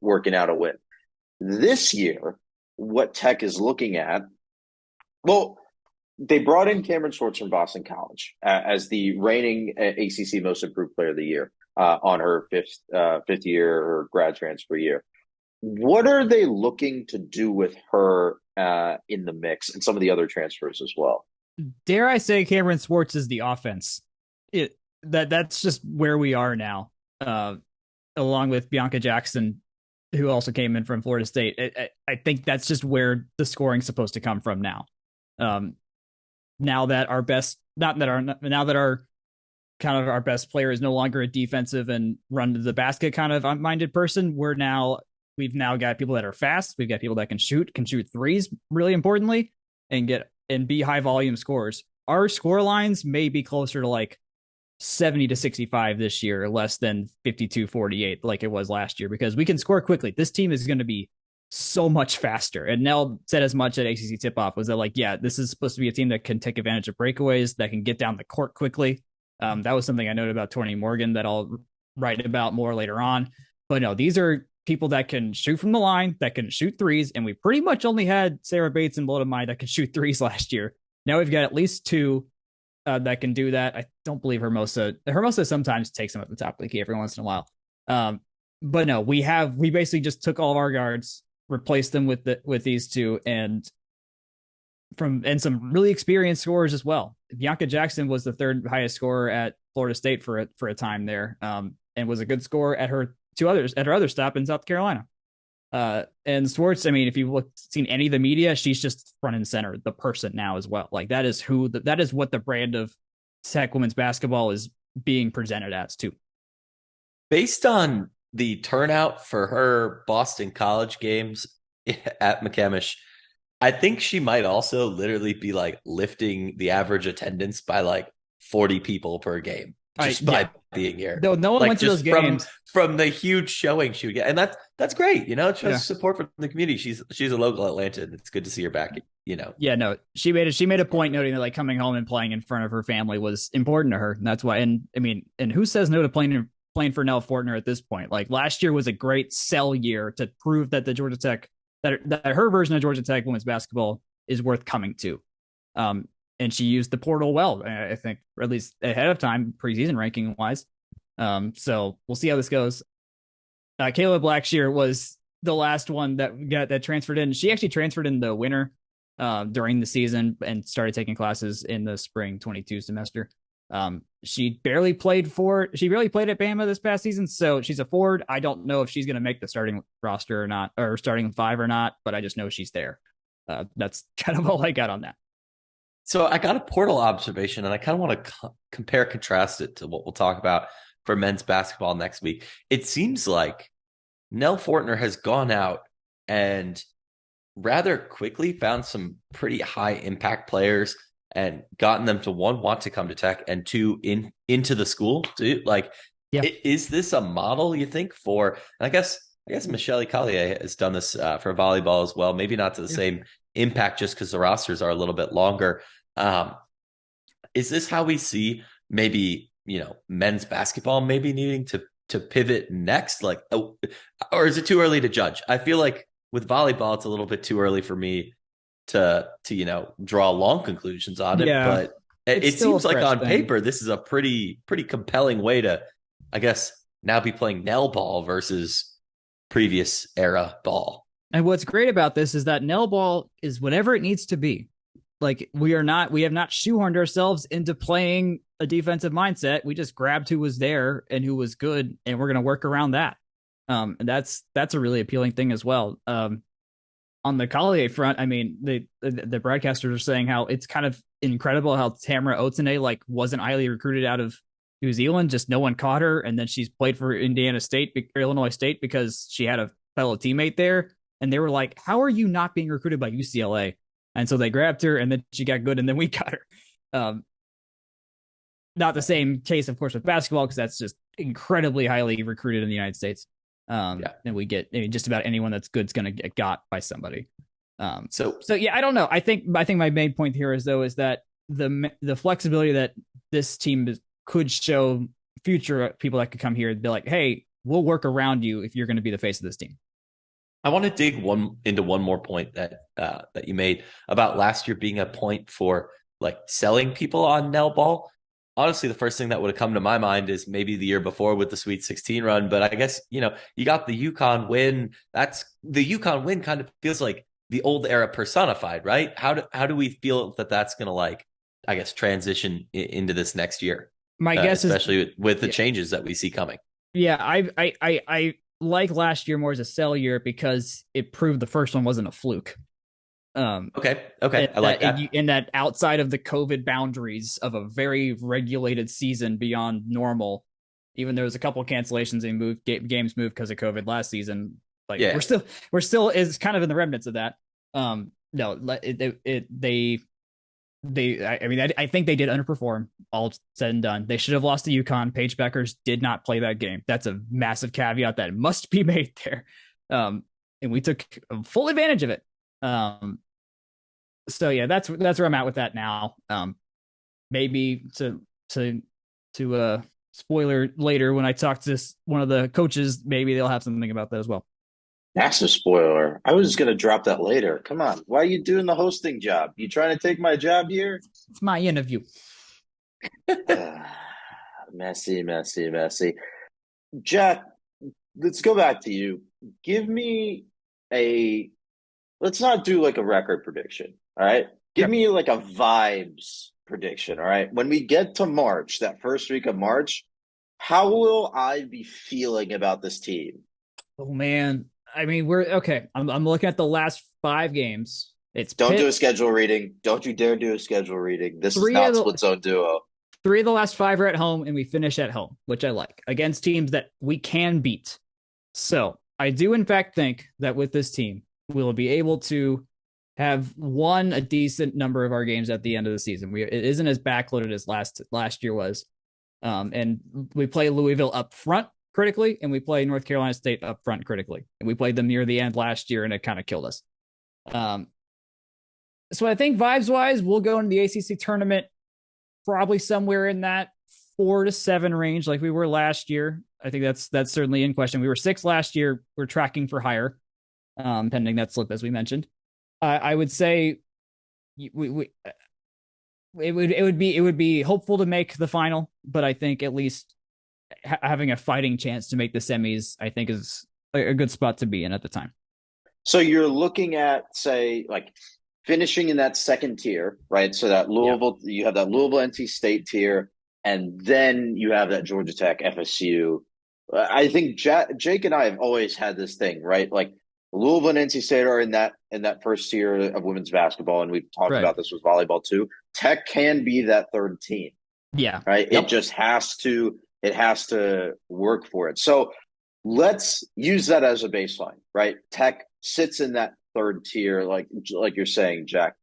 working out a win. This year, what Tech is looking at, well, they brought in Cameron Schwartz from Boston College as the reigning ACC Most Improved Player of the Year. On her fifth year or grad transfer year. What are they looking to do with her in the mix and some of the other transfers as well? Dare I say Cameron Schwartz is the offense? That's just where we are now, along with Bianca Jackson, who also came in from Florida State. I think that's just where the scoring's supposed to come from now. Now that our kind of our best player is no longer a defensive and run to the basket kind of minded person. We've now got people that are fast. We've got people that can shoot threes, really importantly, and be high volume scorers. Our score lines may be closer to like 70-65 this year, less than 52-48 like it was last year, because we can score quickly. This team is going to be so much faster. And Nell said as much at ACC tip-off was that like, yeah, this is supposed to be a team that can take advantage of breakaways, that can get down the court quickly. That was something I noted about Toni Morgan that I'll write about more later on. But no, these are people that can shoot from the line, that can shoot threes, and we pretty much only had Sarah Bates and Blotomai that could shoot threes last year. Now we've got at least two that can do that. I don't believe Hermosa sometimes takes them at the top of the key every once in a while. But no, we basically just took all of our guards, replace them with these two, and some really experienced scorers as well. Bianca Jackson was the third highest scorer at Florida State for a time there, and was a good scorer at her other stop in South Carolina. And Swartz, I mean, if you've seen any of the media, she's just front and center, the person now as well. Like that is what the brand of Tech women's basketball is being presented as too. Based on the turnout for her Boston College games at McCamish, I think she might also literally be like lifting the average attendance by like 40 people per game just by being here. No one like went to those games from the huge showing she would get, and that's great. You know, it shows support from the community. She's a local Atlantan. It's good to see her back. You know, no, she made a point noting that like coming home and playing in front of her family was important to her, and that's why. And I mean, and who says no to playing for Nell Fortner at this point? Like last year was a great sell year to prove that the Georgia Tech that her version of Georgia Tech women's basketball is worth coming to. And she used the portal well, I think, or at least ahead of time, preseason ranking wise. So we'll see how this goes. Kayla Blackshear was the last one that transferred in. She actually transferred in the winter during the season and started taking classes in the spring 22 semester. She barely played at Bama this past season, so she's a forward. I don't know if she's going to make the starting roster or not, or starting five or not, but I just know she's there. That's kind of all I got on that. So I got a portal observation, and I kind of want to compare contrast it to what we'll talk about for men's basketball next week. It seems like Nell Fortner has gone out and rather quickly found some pretty high impact players and gotten them to, one, want to come to Tech, and two, into the school. Is this a model you think for? And I guess Michelle Collier has done this for volleyball as well. Maybe not to the same impact, just because the rosters are a little bit longer. Is this how we see maybe, men's basketball maybe needing to pivot next? Or is it too early to judge? I feel like with volleyball, it's a little bit too early for me to draw long conclusions on it. But it seems like on paper, this is a pretty compelling way to, I guess, now be playing Nell ball versus previous era ball. And what's great about this is that Nell ball is whatever it needs to be. Like we have not shoehorned ourselves into playing a defensive mindset. We just grabbed who was there and who was good, and we're going to work around that. And that's a really appealing thing as well. On the Collier front, I mean, the broadcasters are saying how it's kind of incredible how Tamara Otene wasn't highly recruited out of New Zealand, just no one caught her, and then she's played for Illinois State because she had a fellow teammate there, and they were like, "How are you not being recruited by UCLA?" And so they grabbed her, and then she got good, and then we got her. Not the same case, of course, with basketball, because that's just incredibly highly recruited in the United States. And we get just about anyone that's good is going to get got by somebody. So yeah, I don't know. I think my main point here is that the flexibility that this team could show future people that could come here and be like, hey, we'll work around you if you're going to be the face of this team. I want to dig into one more point that you made about last year being a point for selling people on Nell ball. Honestly, the first thing that would have come to my mind is maybe the year before with the Sweet 16 run. But I guess, you got the UConn win. The UConn win kind of feels like the old era personified, right? How do we feel that's going to I guess, transition into this next year? My guess especially with the changes that we see coming. Yeah, I like last year more as a sell year because it proved the first one wasn't a fluke. Okay. I like that. In that outside of the COVID boundaries of a very regulated season beyond normal, even there was a couple of cancellations and games moved because of COVID last season. We're still is kind of in the remnants of that. I think they did underperform, all said and done. They should have lost to UConn. Paige Beckers did not play that game. That's a massive caveat that must be made there. And we took full advantage of it. So yeah, that's where I'm at with that now. Maybe to spoiler later when I talk to one of the coaches, maybe they'll have something about that as well. Massive spoiler. I was just going to drop that later. Come on. Why are you doing the hosting job? You trying to take my job here? It's my interview. Messy. Jack, let's go back to you. Give me a let's not do like a record prediction. All right. Give Yep. me like a vibes prediction. All right. When we get to March, that first week of March, how will I be feeling about this team? Oh man. I mean, we're okay. I'm looking at the last 5 games. It's Don't do Pitt. a schedule reading. Don't you dare do a schedule reading. This is Three of not the split zone duo. 3 of the last 5 are at home, and we finish at home, which I like, against teams that we can beat. So I do, in fact, think that with this team, we'll be able to have won a decent number of our games at the end of the season. It isn't as backloaded as last year was, and we play Louisville up front critically, and we play North Carolina State up front critically, and we played them near the end last year, and it kind of killed us. Um, so I think vibes wise, we'll go into the ACC tournament probably somewhere in that 4 to 7 range, like we were last year. I think that's certainly in question. We were 6 last year. We're tracking for higher, pending that slip, as we mentioned. I would say we it would be hopeful to make the final, but I think at least having a fighting chance to make the semis, I think, is a good spot to be in at the time. So you're looking at, say, like finishing in that second tier, right? So that Yeah. Louisville, you have that Louisville NC State tier, and then you have that Georgia Tech FSU. I think Jake and I have always had this thing, right? Like Louisville and NC State are in that first tier of women's basketball, and we've talked Right. about this with volleyball too. Tech can be that third team, Yeah. right? Yep. It has to work for it. So let's use that as a baseline, right? Tech sits in that third tier, like you're saying, Jack.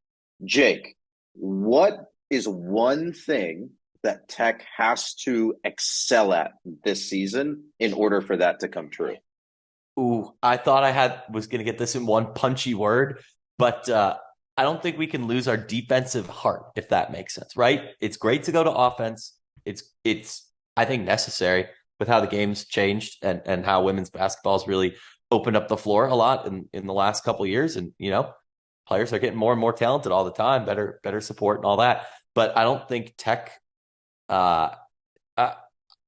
Jake, what is one thing that Tech has to excel at this season in order for that to come true? Ooh, I thought was going to get this in one punchy word, but I don't think we can lose our defensive heart, if that makes sense, right? It's great to go to offense. It's I think necessary with how the game's changed and how women's basketball's really opened up the floor a lot in the last couple of years. And, players are getting more and more talented all the time, better support and all that. But I don't think Tech, uh,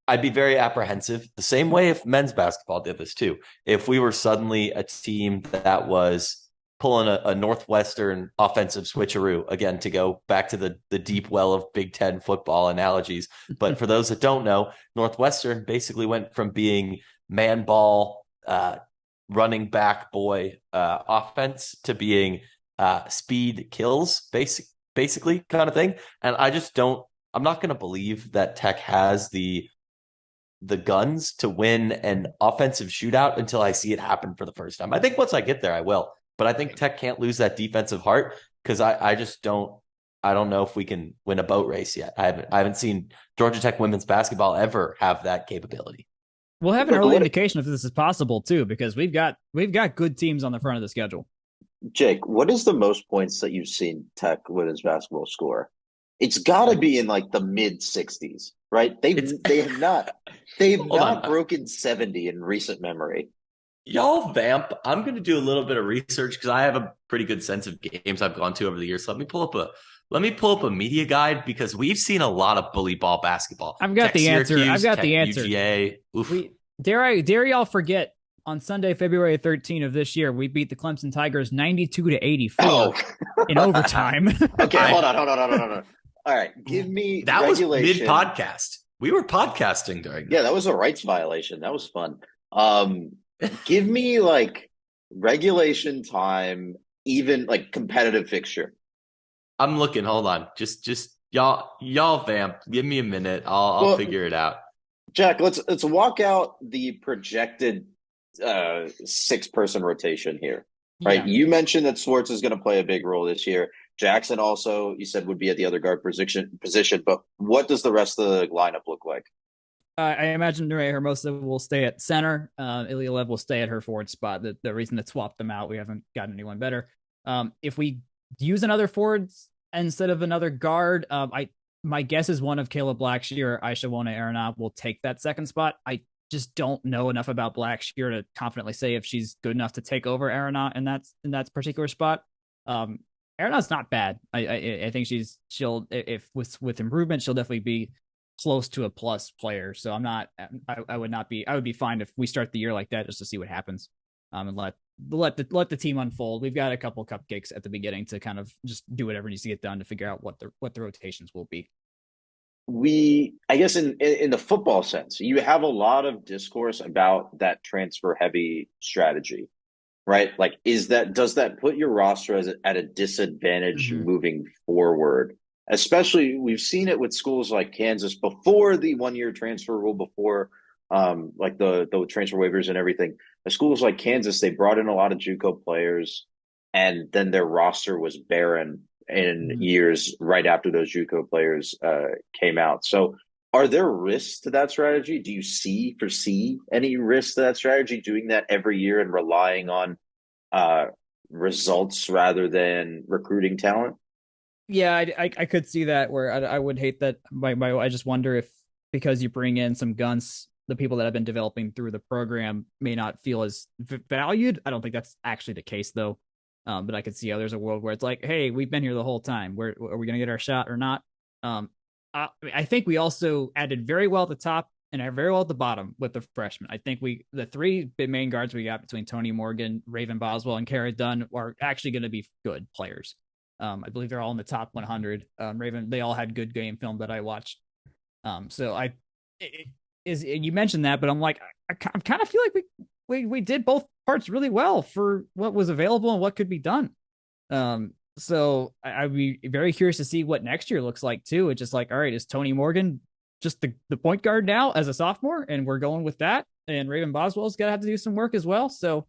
I'd be very apprehensive the same way if men's basketball did this too. If we were suddenly a team that was pulling a Northwestern offensive switcheroo, again, to go back to the deep well of Big Ten football analogies. But for those that don't know, Northwestern basically went from being man ball, running back boy offense to being speed kills, basically kind of thing. And I'm not going to believe that Tech has the guns to win an offensive shootout until I see it happen for the first time. I think once I get there, I will. But I think Tech can't lose that defensive heart because I just don't. I don't know if we can win a boat race yet. I haven't seen Georgia Tech women's basketball ever have that capability. We'll have an early indication if this is possible too, because we've got good teams on the front of the schedule. Jake, what is the most points that you've seen Tech women's basketball score? It's got to be in like the mid 60s, right? They have not broken 70 in recent memory. Y'all vamp. I'm going to do a little bit of research because I have a pretty good sense of games I've gone to over the years. So let me pull up a media guide because we've seen a lot of bully ball basketball. I've got the answer. UGA. Dare y'all forget on Sunday, February 13 of this year, we beat the Clemson Tigers 92-84 in overtime. Okay, hold on. All right, give me that regulation. Was mid podcast. We were podcasting during that. Yeah, that was a rights violation. That was fun. Give me like regulation time, even like competitive fixture. I'm looking. Hold on. Just y'all vamp. Give me a minute. I'll figure it out. Jack, let's walk out the projected 6-person rotation here. Right? Yeah. You mentioned that Swartz is going to play a big role this year. Jackson also, you said, would be at the other guard position. But what does the rest of the lineup look like? I imagine Ray Hermosa will stay at center. Ilya Lev will stay at her forward spot. The reason to swap them out, we haven't gotten anyone better. If we use another forward instead of another guard, my guess is one of Caleb Blackshear or Aisha Wona Arenat will take that second spot. I just don't know enough about Blackshear to confidently say if she's good enough to take over Arenat in that particular spot. Arenat's not bad. I think she'll if with improvement she'll definitely be close to a plus player. So I would be fine if we start the year like that just to see what happens. and let the team unfold. We've got a couple cupcakes at the beginning to kind of just do whatever needs to get done to figure out what the rotations will be. I guess in the football sense, you have a lot of discourse about that transfer heavy strategy, right? Like, does that put your roster at a disadvantage Mm-hmm. moving forward? Especially, we've seen it with schools like Kansas before the 1 year transfer rule, before like the transfer waivers and everything. The schools like Kansas, they brought in a lot of JUCO players, and then their roster was barren in Mm-hmm. years right after those JUCO players came out. So, are there risks to that strategy? Do you foresee any risks to that strategy, doing that every year and relying on uh, results rather than recruiting talent? Yeah, I could see that where I would hate that. I just wonder if because you bring in some guns, the people that have been developing through the program may not feel as valued. I don't think that's actually the case though. But I could see how there's a world where it's like, hey, we've been here the whole time. Where are we going to get our shot or not? Um, I think we also added very well at the top and are very well at the bottom with the freshmen. I think the three main guards we got between Tony Morgan, Raven Boswell, and Kara Dunn are actually going to be good players. I believe they're all in the top 100. Raven, they all had good game film that I watched. So you mentioned that, but I'm like, I kind of feel like we did both parts really well for what was available and what could be done. So I'd be very curious to see what next year looks like too. It's just like, all right, is Tony Morgan just the point guard now as a sophomore, and we're going with that? And Raven Boswell's got to have to do some work as well. So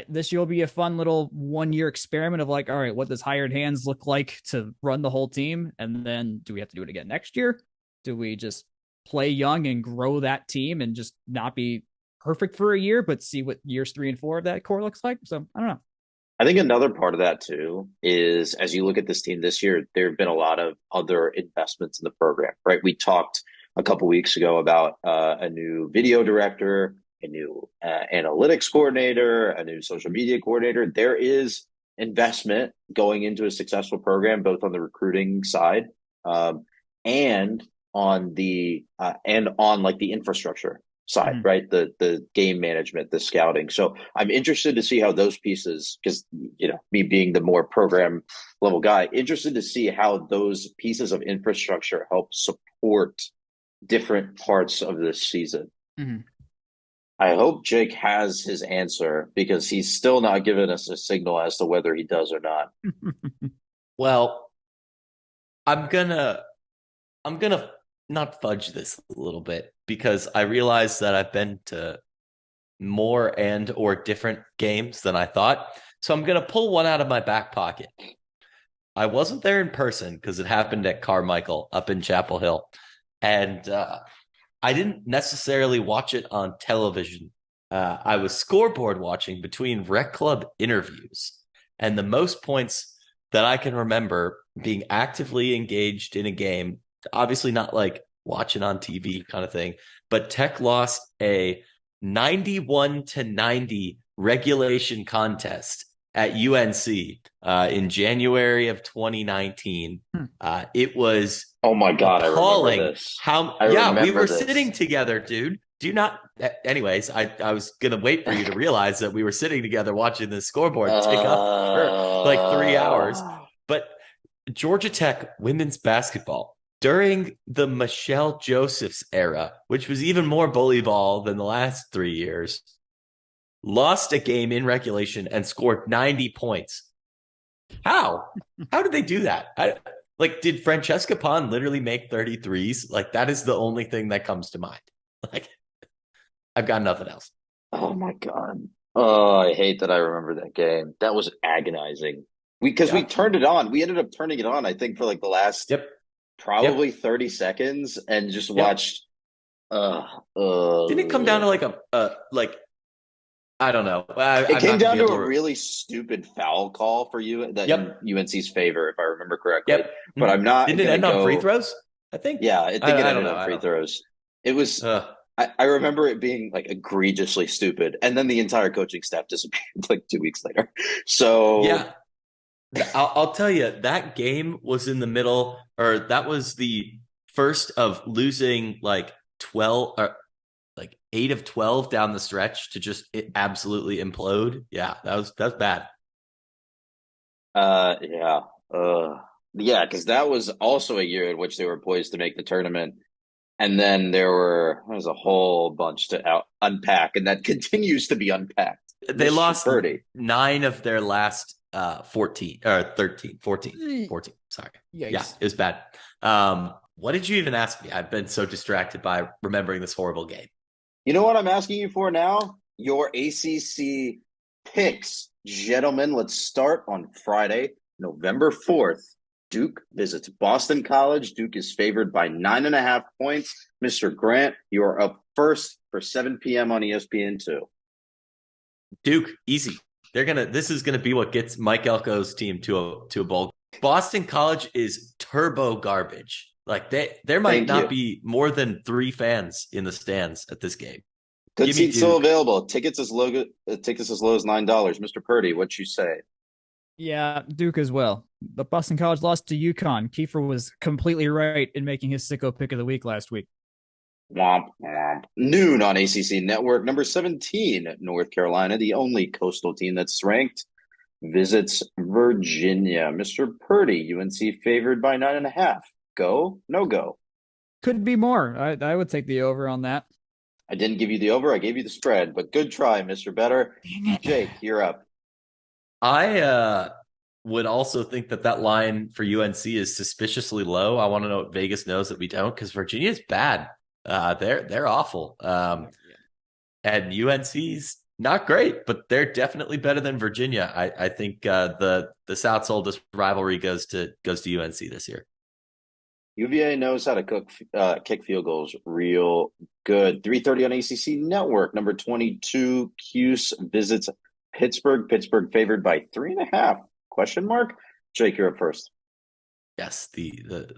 this year will be a fun little 1 year experiment of like, all right, what does hired hands look like to run the whole team? And then do we have to do it again next year? Do we just play young and grow that team and just not be perfect for a year, but see what years 3 and 4 of that core looks like? So I don't know. I think another part of that too is, as you look at this team this year, there have been a lot of other investments in the program, right? We talked a couple weeks ago about a new video director, a new analytics coordinator, a new social media coordinator. There is investment going into a successful program, both on the recruiting side um, and on like the infrastructure side, Mm-hmm. right? The game management, the scouting. So I'm interested to see how those pieces, because me being the more program level guy, interested to see how those pieces of infrastructure help support different parts of this season. Mm-hmm. I hope Jake has his answer, because he's still not given us a signal as to whether he does or not. Well, I'm gonna not fudge this a little bit because I realize that I've been to more and or different games than I thought. So I'm gonna pull one out of my back pocket. I wasn't there in person because it happened at Carmichael up in Chapel Hill. And I didn't necessarily watch it on television. I was scoreboard watching between rec club interviews. And the most points that I can remember being actively engaged in a game, obviously not like watching on TV kind of thing, but Tech lost a 91-90 regulation contest at UNC in January of 2019. It was Oh my God, I remember appalling this. how I we remember were this. sitting together, dude. Do you not? Anyways, I was gonna wait for you to realize that we were sitting together watching the scoreboard tick up for like 3 hours. But Georgia Tech women's basketball during the Michelle Josephs era, which was even more bully ball than the last 3 years, lost a game in regulation and scored 90 points. How? How did they do that? Did Francesca Pond literally make 33s? Like, that is the only thing that comes to mind. Like, I've got nothing else. Oh my God. Oh, I hate that I remember that game. That was agonizing. We Yeah. turned it on. We ended up turning it on, I think, for like the last Yep. probably Yep. 30 seconds, and just Yep. watched Didn't it come down to like I don't know. it I'm came not gonna down be to able a to. really stupid foul call for you that in Yep. UNC's favor, if I remember correctly. Yep. But I'm not Didn't it gonna end on free go. throws? I think. Yeah, I think it I don't ended know. on I free don't. throws. It was. Uh, I remember it being like egregiously stupid, and then the entire coaching staff disappeared like 2 weeks later. So yeah. I'll tell you, that game was in the middle, or that was the first of losing like 12, or like 8 of 12 down the stretch to just absolutely implode. Yeah, that's bad. Yeah. Yeah, because that was also a year in which they were poised to make the tournament. And then there's a whole bunch to unpack, and that continues to be unpacked. They Mr. lost Purdy. 9 of their last 14 or 13, 14. Sorry. Yikes. Yeah, it was bad. What did you even ask me? I've been so distracted by remembering this horrible game. You know what I'm asking you for now? Your ACC picks. Gentlemen, let's start on Friday, November 4th. Duke visits Boston College. Duke is favored by 9.5 points. Mr. Grant, you are up first for 7 p.m. on ESPN2. Duke, easy. This is gonna be what gets Mike Elko's team to a bowl. Boston College is turbo garbage. Like there might not be more than 3 fans in the stands at this game. Good seats still available. Tickets as low as $9. Mr. Purdy, what you say? Yeah, Duke as well. But Boston College lost to UConn. Kiefer was completely right in making his sicko pick of the week last week. Womp womp. Noon on ACC Network. Number 17, North Carolina, the only coastal team that's ranked, visits Virginia. Mr. Purdy, UNC favored by 9.5. Go, no go? Could be more. I would take the over on that. I didn't give you the over. I gave you the spread, but good try, Mr. Better. Jake, you're up. I would also think that line for UNC is suspiciously low. I want to know what Vegas knows that we don't, because Virginia is bad. They're awful. And UNC's not great, but they're definitely better than Virginia. I think the South's oldest rivalry goes to UNC this year. UVA knows how to kick field goals real good. 3:30 on ACC Network. Number 22, Cuse visits Pittsburgh. Pittsburgh favored by 3.5. Question mark? Jake, you're up first. Yes, the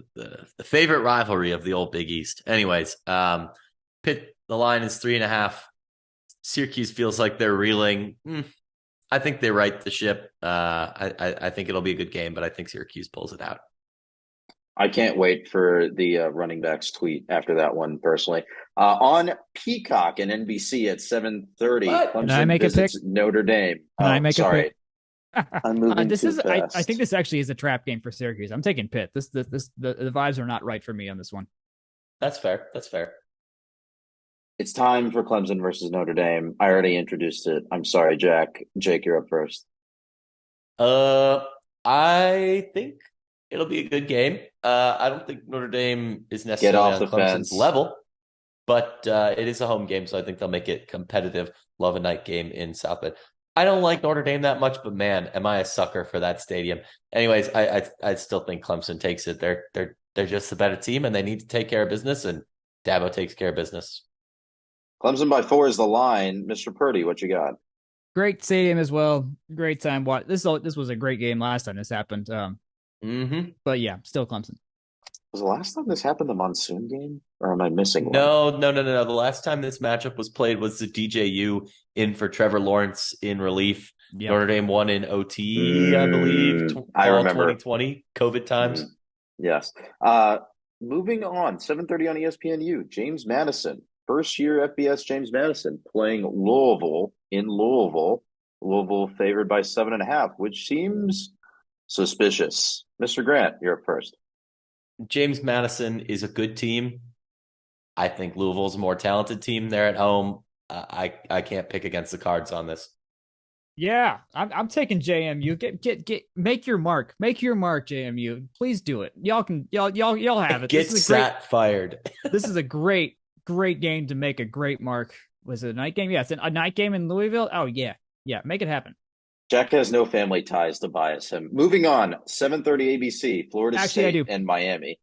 favorite rivalry of the old Big East. Anyways, Pitt, the line is 3.5. Syracuse feels like they're reeling. I think they right the ship. I think it'll be a good game, but I think Syracuse pulls it out. I can't wait for the running backs tweet after that one, personally. On Peacock and NBC at 7:30, Clemson visits Notre Dame. Can I make a pick? I'm moving this too is fast. I think this actually is a trap game for Syracuse. I'm taking Pitt. The vibes are not right for me on this one. That's fair. It's time for Clemson versus Notre Dame. I already introduced it. I'm sorry, Jack. Jake, you're up first. I think it'll be a good game. I don't think Notre Dame is necessarily on Clemson's level, but it is a home game, so I think they'll make it competitive. Love a night game in South Bend. I don't like Notre Dame that much, but man, am I a sucker for that stadium. Anyways, I still think Clemson takes it. They're just the better team, and they need to take care of business, and Dabo takes care of business. Clemson by 4 is the line. Mr. Purdy, what you got? Great stadium as well. Great time. This was a great game last time this happened. But yeah, still Clemson. Was the last time this happened the monsoon game, or am I missing one? No. The last time this matchup was played was the DJU in for Trevor Lawrence in relief. Yep. Notre Dame won in OT, I believe. I remember 2020 COVID times. Yes. Moving on, 7:30 on ESPNU. James Madison, first year FBS. James Madison playing Louisville in Louisville. Louisville favored by 7.5, which seems suspicious. Mr. Grant, you're up first. James Madison is a good team. I think Louisville's a more talented team. They're at home. I can't pick against the Cards on this. Yeah, I'm taking JMU. Get make your mark. Make your mark, JMU. Please do it. Y'all have it. Get Sat fired. This is a great game to make a great mark. Was it a night game? Yeah, it's a night game in Louisville. Oh yeah, make it happen. Jack has no family ties to bias him. Moving on, 7:30 ABC, Florida State and Miami.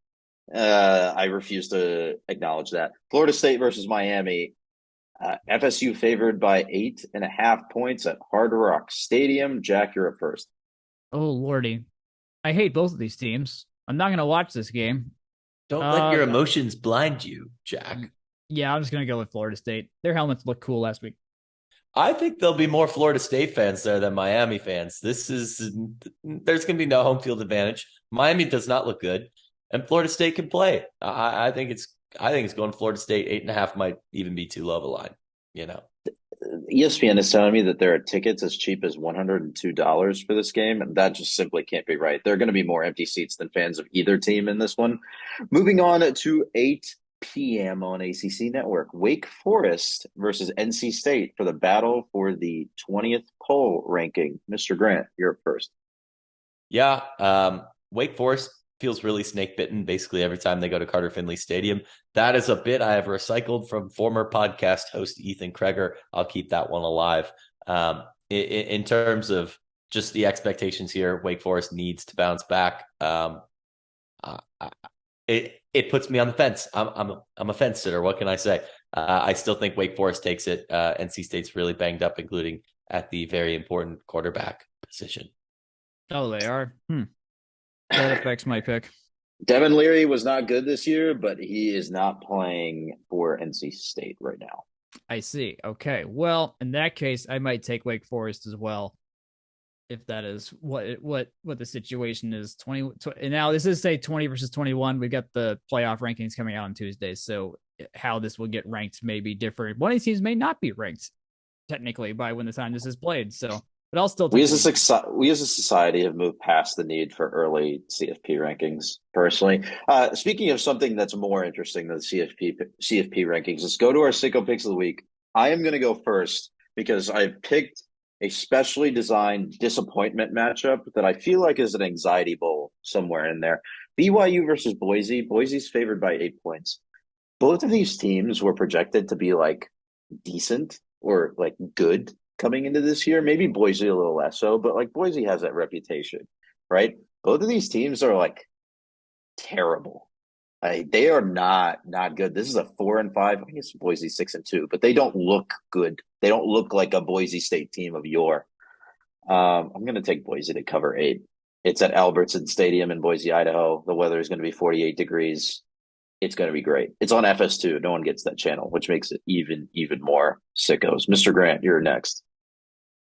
I refuse to acknowledge that. Florida State versus Miami. FSU favored by 8.5 points at Hard Rock Stadium. Jack, you're up first. Oh, Lordy. I hate both of these teams. I'm not going to watch this game. Don't let your emotions blind you, Jack. Yeah, I'm just going to go with Florida State. Their helmets looked cool last week. I think there'll be more Florida State fans there than Miami fans. There's going to be no home field advantage. Miami does not look good, and Florida State can play. I think it's I think it's going Florida State. 8.5 might even be too low of a line, you know. ESPN is telling me that there are tickets as cheap as $102 for this game, and that just simply can't be right. There are going to be more empty seats than fans of either team in this one. Moving on to 8 p.m. on ACC Network, Wake Forest versus NC State for the battle for the 20th poll ranking. Mr. Grant, you're up first. Yeah, Wake Forest feels really snake bitten basically every time they go to Carter Finley Stadium. That is a bit I have recycled from former podcast host Ethan Kreger. I'll keep that one alive. In terms of just the expectations here, Wake Forest needs to bounce back. It puts me on the fence. I'm a fence sitter. What can I say? I still think Wake Forest takes it. NC State's really banged up, including at the very important quarterback position. Oh, they are. That affects my pick. Devin Leary was not good this year, but he is not playing for NC State right now. I see. Okay. Well, in that case, I might take Wake Forest as well. If that is what the situation is. 20 and now this is say 20 versus 21. We've got the playoff rankings coming out on Tuesday, so how this will get ranked may be different. One of these teams may not be ranked technically by when the time this is played. So, but I'll still. We as a society have moved past the need for early CFP rankings. Personally, speaking of something that's more interesting than the CFP rankings, let's go to our sicko picks of the week. I am going to go first because I've picked a specially designed disappointment matchup that I feel like is an anxiety bowl somewhere in there. BYU versus Boise. Boise's favored by 8 points. Both of these teams were projected to be like decent or like good coming into this year. Maybe Boise a little less so, but like Boise has that reputation, right? Both of these teams are like terrible. They are not good. This is a 4-5. I guess Boise 6-2, but they don't look good. They don't look like a Boise State team of yore. I'm going to take Boise to cover 8. It's at Albertson Stadium in Boise, Idaho. The weather is going to be 48 degrees. It's going to be great. It's on FS2. No one gets that channel, which makes it even more sickos. Mr. Grant, you're next.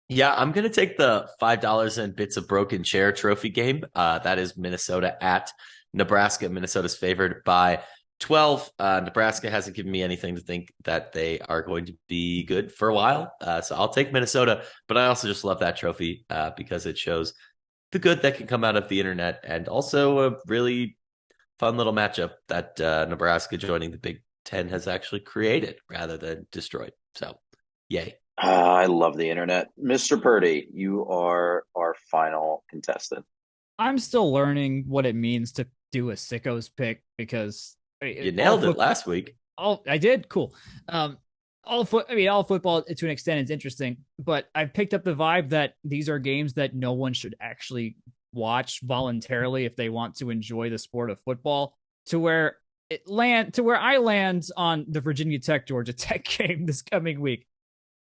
Yeah, I'm going to take the $5 and bits of broken chair trophy game. That is Minnesota at Nebraska. Minnesota's favored by 12. Nebraska hasn't given me anything to think that they are going to be good for a while. So I'll take Minnesota, but I also just love that trophy because it shows the good that can come out of the internet and also a really fun little matchup that Nebraska joining the Big Ten has actually created rather than destroyed. So, yay. I love the internet. Mr. Purdy, you are our final contestant. I'm still learning what it means to do a sickos pick because you nailed it last week. Oh, I did. Cool. All football to an extent is interesting, but I've picked up the vibe that these are games that no one should actually watch voluntarily if they want to enjoy the sport of football. To where I land on the Virginia Tech Georgia Tech game this coming week.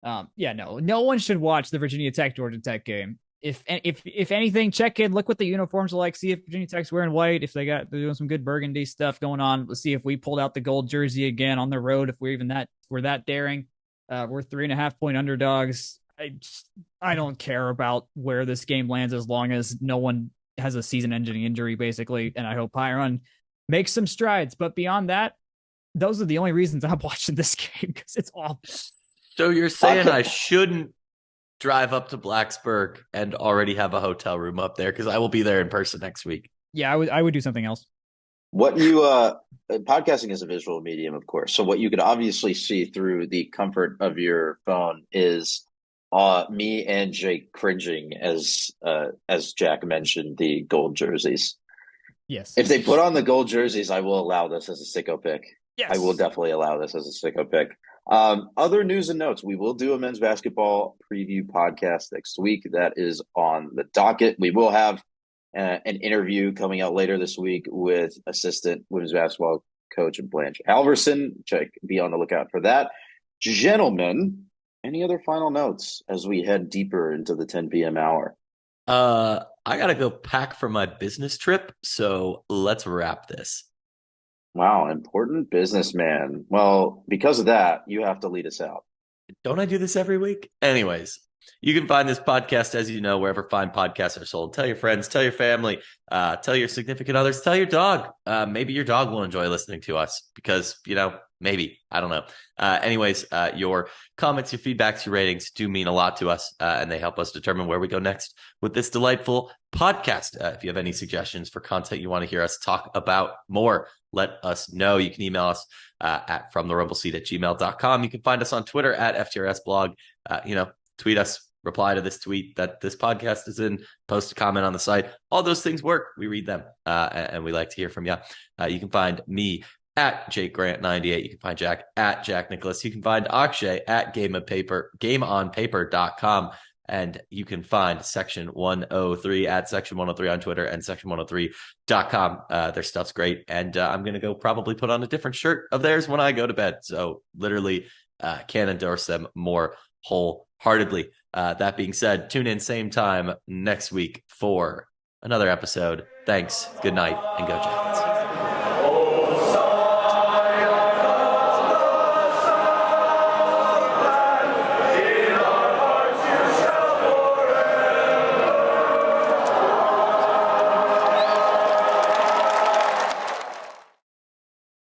No one should watch the Virginia Tech Georgia Tech game. If anything, check in, look what the uniforms are like, see if Virginia Tech's wearing white, if they're doing some good burgundy stuff going on. Let's see if we pulled out the gold jersey again on the road, if we're that daring. We're 3.5 point underdogs. I don't care about where this game lands as long as no one has a season-ending injury, basically, and I hope Pyron makes some strides. But beyond that, those are the only reasons I'm watching this game, because it's awful. So you're saying I shouldn't drive up to Blacksburg and already have a hotel room up there because I will be there in person next week. Yeah, I would do something else. What you podcasting is a visual medium, of course. So what you could obviously see through the comfort of your phone is me and Jake cringing as Jack mentioned the gold jerseys. Yes. If they put on the gold jerseys, I will allow this as a sicko pick. Yes. I will definitely allow this as a sicko pick. Other news and notes. We will do a men's basketball preview podcast next week. That is on the docket. We will have an interview coming out later this week with assistant women's basketball coach Blanche Alverson. Be on the lookout for that. Gentlemen, any other final notes as we head deeper into the 10 p.m. hour? I got to go pack for my business trip. So let's wrap this. Wow, important businessman. Well, because of that, you have to lead us out. Don't I do this every week? Anyways, You can find this podcast, as you know, wherever fine podcasts are sold. Tell your friends, tell your family, tell your significant others, tell your dog. Maybe your dog will enjoy listening to us because, maybe. I don't know. Anyways, your comments, your feedbacks, your ratings do mean a lot to us, and they help us determine where we go next with this delightful podcast. If you have any suggestions for content you want to hear us talk about more, let us know. You can email us at fromtherumbleseat@gmail.com. You can find us on Twitter at FTRSblog. Tweet us, reply to this tweet that this podcast is in, post a comment on the site. All those things work. We read them, and we like to hear from you. You can find me at Jake Grant 98. You can find Jack at Jack Nicholas. You can find Akshay at gameonpaper.com. And you can find Section 103 at Section 103 on Twitter and section103.com. Their stuff's great. And I'm going to go probably put on a different shirt of theirs when I go to bed. So literally can't endorse them more wholeheartedly. That being said, tune in same time next week for another episode. Thanks. Good night and go Jackets.